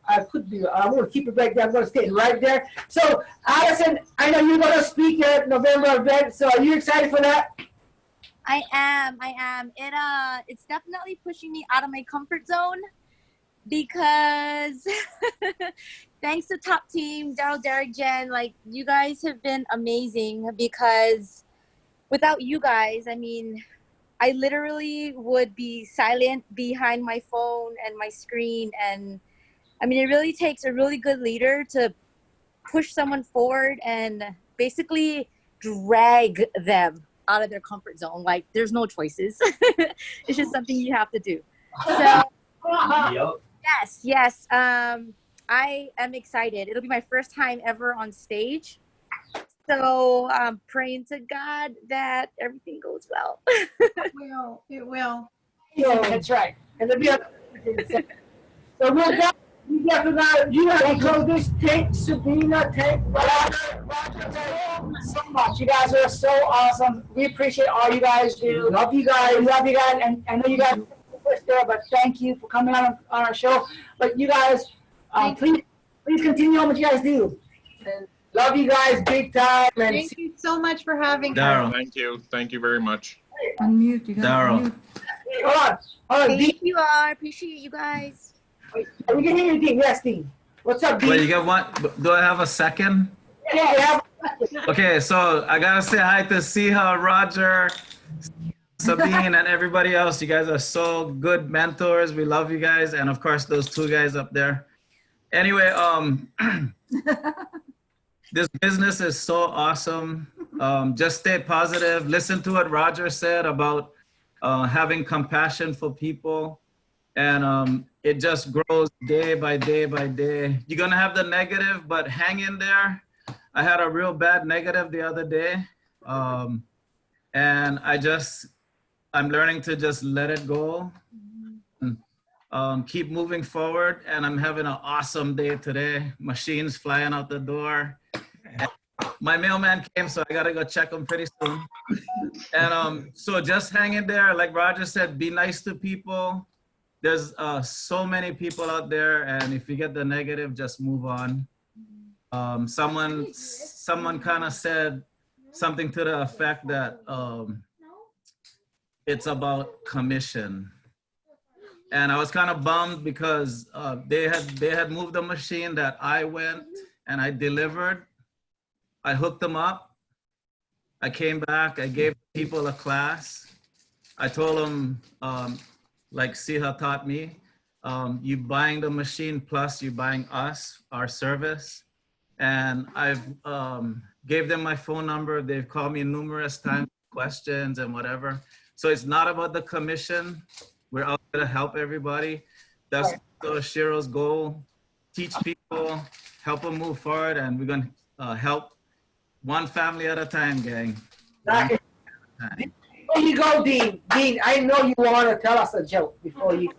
I could be. I'm going to keep it right there. I'm going to stay right there. So, Allison, I know you're going to speak at November event. So, are you excited for that? I am. It's definitely pushing me out of my comfort zone because thanks to Top Team, Daryl, Derek, Jen, like you guys have been amazing because without you guys, I mean, I literally would be silent behind my phone and my screen. And I mean, it really takes a really good leader to push someone forward and basically drag them out of their comfort zone. Like there's no choices. It's just something you have to do. So yes. I am excited. It'll be my first time ever on stage. So I'm praying to God that everything goes well. It will. Yeah, that's right. And there'll be other so we're done. You have to close this tank, Sabine, tank, Roger, thank you so much. You guys are so awesome. We appreciate all you guys do. Love you guys, and I know you guys first there, but thank you for coming on our show. But you guys, please continue on what you guys do. And love you guys big time. And Thank you so much for having Daryl. us. Thank you very much. Unmute, you Daryl. Hold on. Thank you all. I appreciate you guys. We can hear you, Dean. Yes, Dean. What's up, Dean? Wait, you get what? Do I have a second? Yeah. Okay, so I gotta say hi to Siha, Roger, Sabine, and everybody else. You guys are so good mentors. We love you guys, and of course those two guys up there. Anyway, this business is so awesome. Just stay positive. Listen to what Roger said about having compassion for people. And it just grows day by day by day. You're gonna have the negative, but hang in there. I had a real bad negative the other day. And I'm learning to just let it go. Keep moving forward. And I'm having an awesome day today. Machines flying out the door. And my mailman came, so I gotta go check him pretty soon. And so just hang in there. Like Roger said, be nice to people. There's so many people out there, and if you get the negative, just move on. Someone kind of said something to the effect that it's about commission, and I was kind of bummed because they had moved the machine that I went and I delivered. I hooked them up. I came back. I gave people a class. I told them. Like Siha taught me, you buying the machine plus you buying us, our service. And I've gave them my phone number. They've called me numerous times, questions and whatever. So it's not about the commission. We're out there to help everybody. That's Shiro's goal. Teach people, help them move forward, and we're gonna help one family at a time, gang. Before you go, Dean. Dean, I know you want to tell us a joke before you go.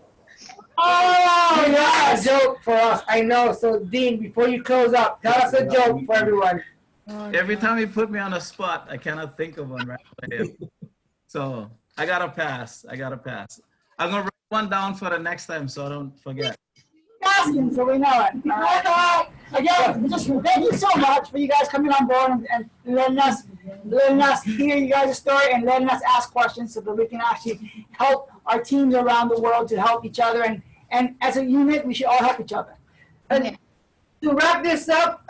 Oh, yeah, a joke for us. I know. So, Dean, before you close up, tell us a joke for everyone. Every time you put me on a spot, I cannot think of one right away. So, I got to pass. I'm going to write one down for the next time so I don't forget. Asking, so we know it. Again, just thank you so much for you guys coming on board and letting us hear you guys' story and letting us ask questions so that we can actually help our teams around the world to help each other. And as a unit, we should all help each other. And to wrap this up,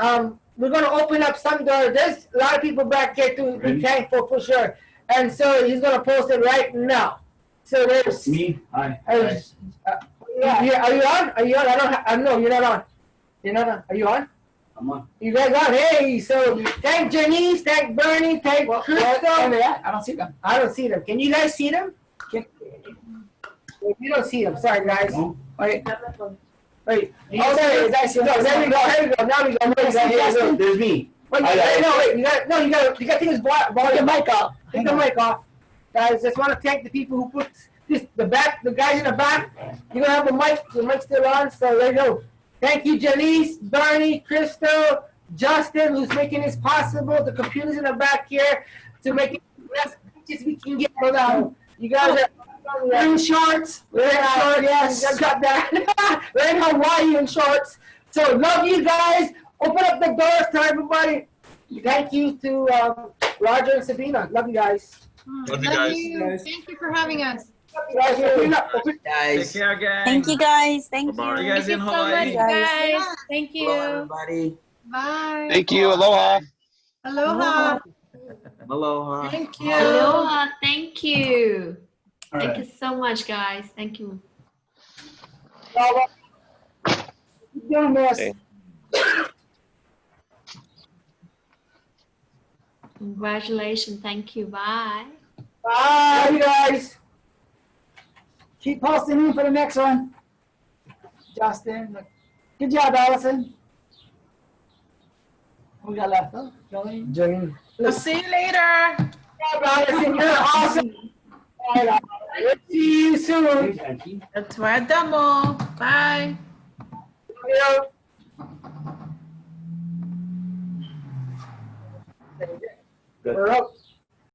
we're going to open up some doors. There's a lot of people back here to be thankful for sure. And so he's going to post it right now. So there's me. Hi. Yeah, are you on? Are you on? I know you're not on. You're not on. Are you on? I'm on. You guys on? Hey, so thank Janice, thank Bernie, thank Crystal. I don't see them. I don't see them. Can you guys see them? You don't see them. Sorry, guys. Wait. Wait. Oh, there it is. No, there we go. Here we go. Now we go. There's me. Wait, wait. You got to take this volume mic off. Take the mic off. Guys, just want to thank the people who put the guys in the back. You're going to have the mic's still on, so there you go. Thank you, Janice, Bernie, Crystal, Justin, who's making this possible. The computers in the back here to make it the best pictures we can get for them. You guys are wearing shorts. Yes, I got that. Wearing Hawaiian shorts. So love you guys. Open up the doors to everybody. Thank you to Roger and Sabina. Love you guys. Love you guys. Thank you for having us. Guys, Take care, gang. Thank you guys. Thank Bye-bye. you. You guys in Thank you so Hawaii. much, guys. Thank you. Hello, everybody. Bye. Thank you. Aloha. Aloha. Aloha. Thank you. Aloha. Thank you. All Thank right. you so much, guys. Thank you. Keep doing this. Hey. Congratulations. Thank you. Bye. Bye, you guys. Keep posting in for the next one. Justin. Good job, Allison. Who we got left? Oh, Jolene. I'll see you later. Yeah, Allison, you're awesome. All right, we'll see you soon. That's why demo. Bye. We're up.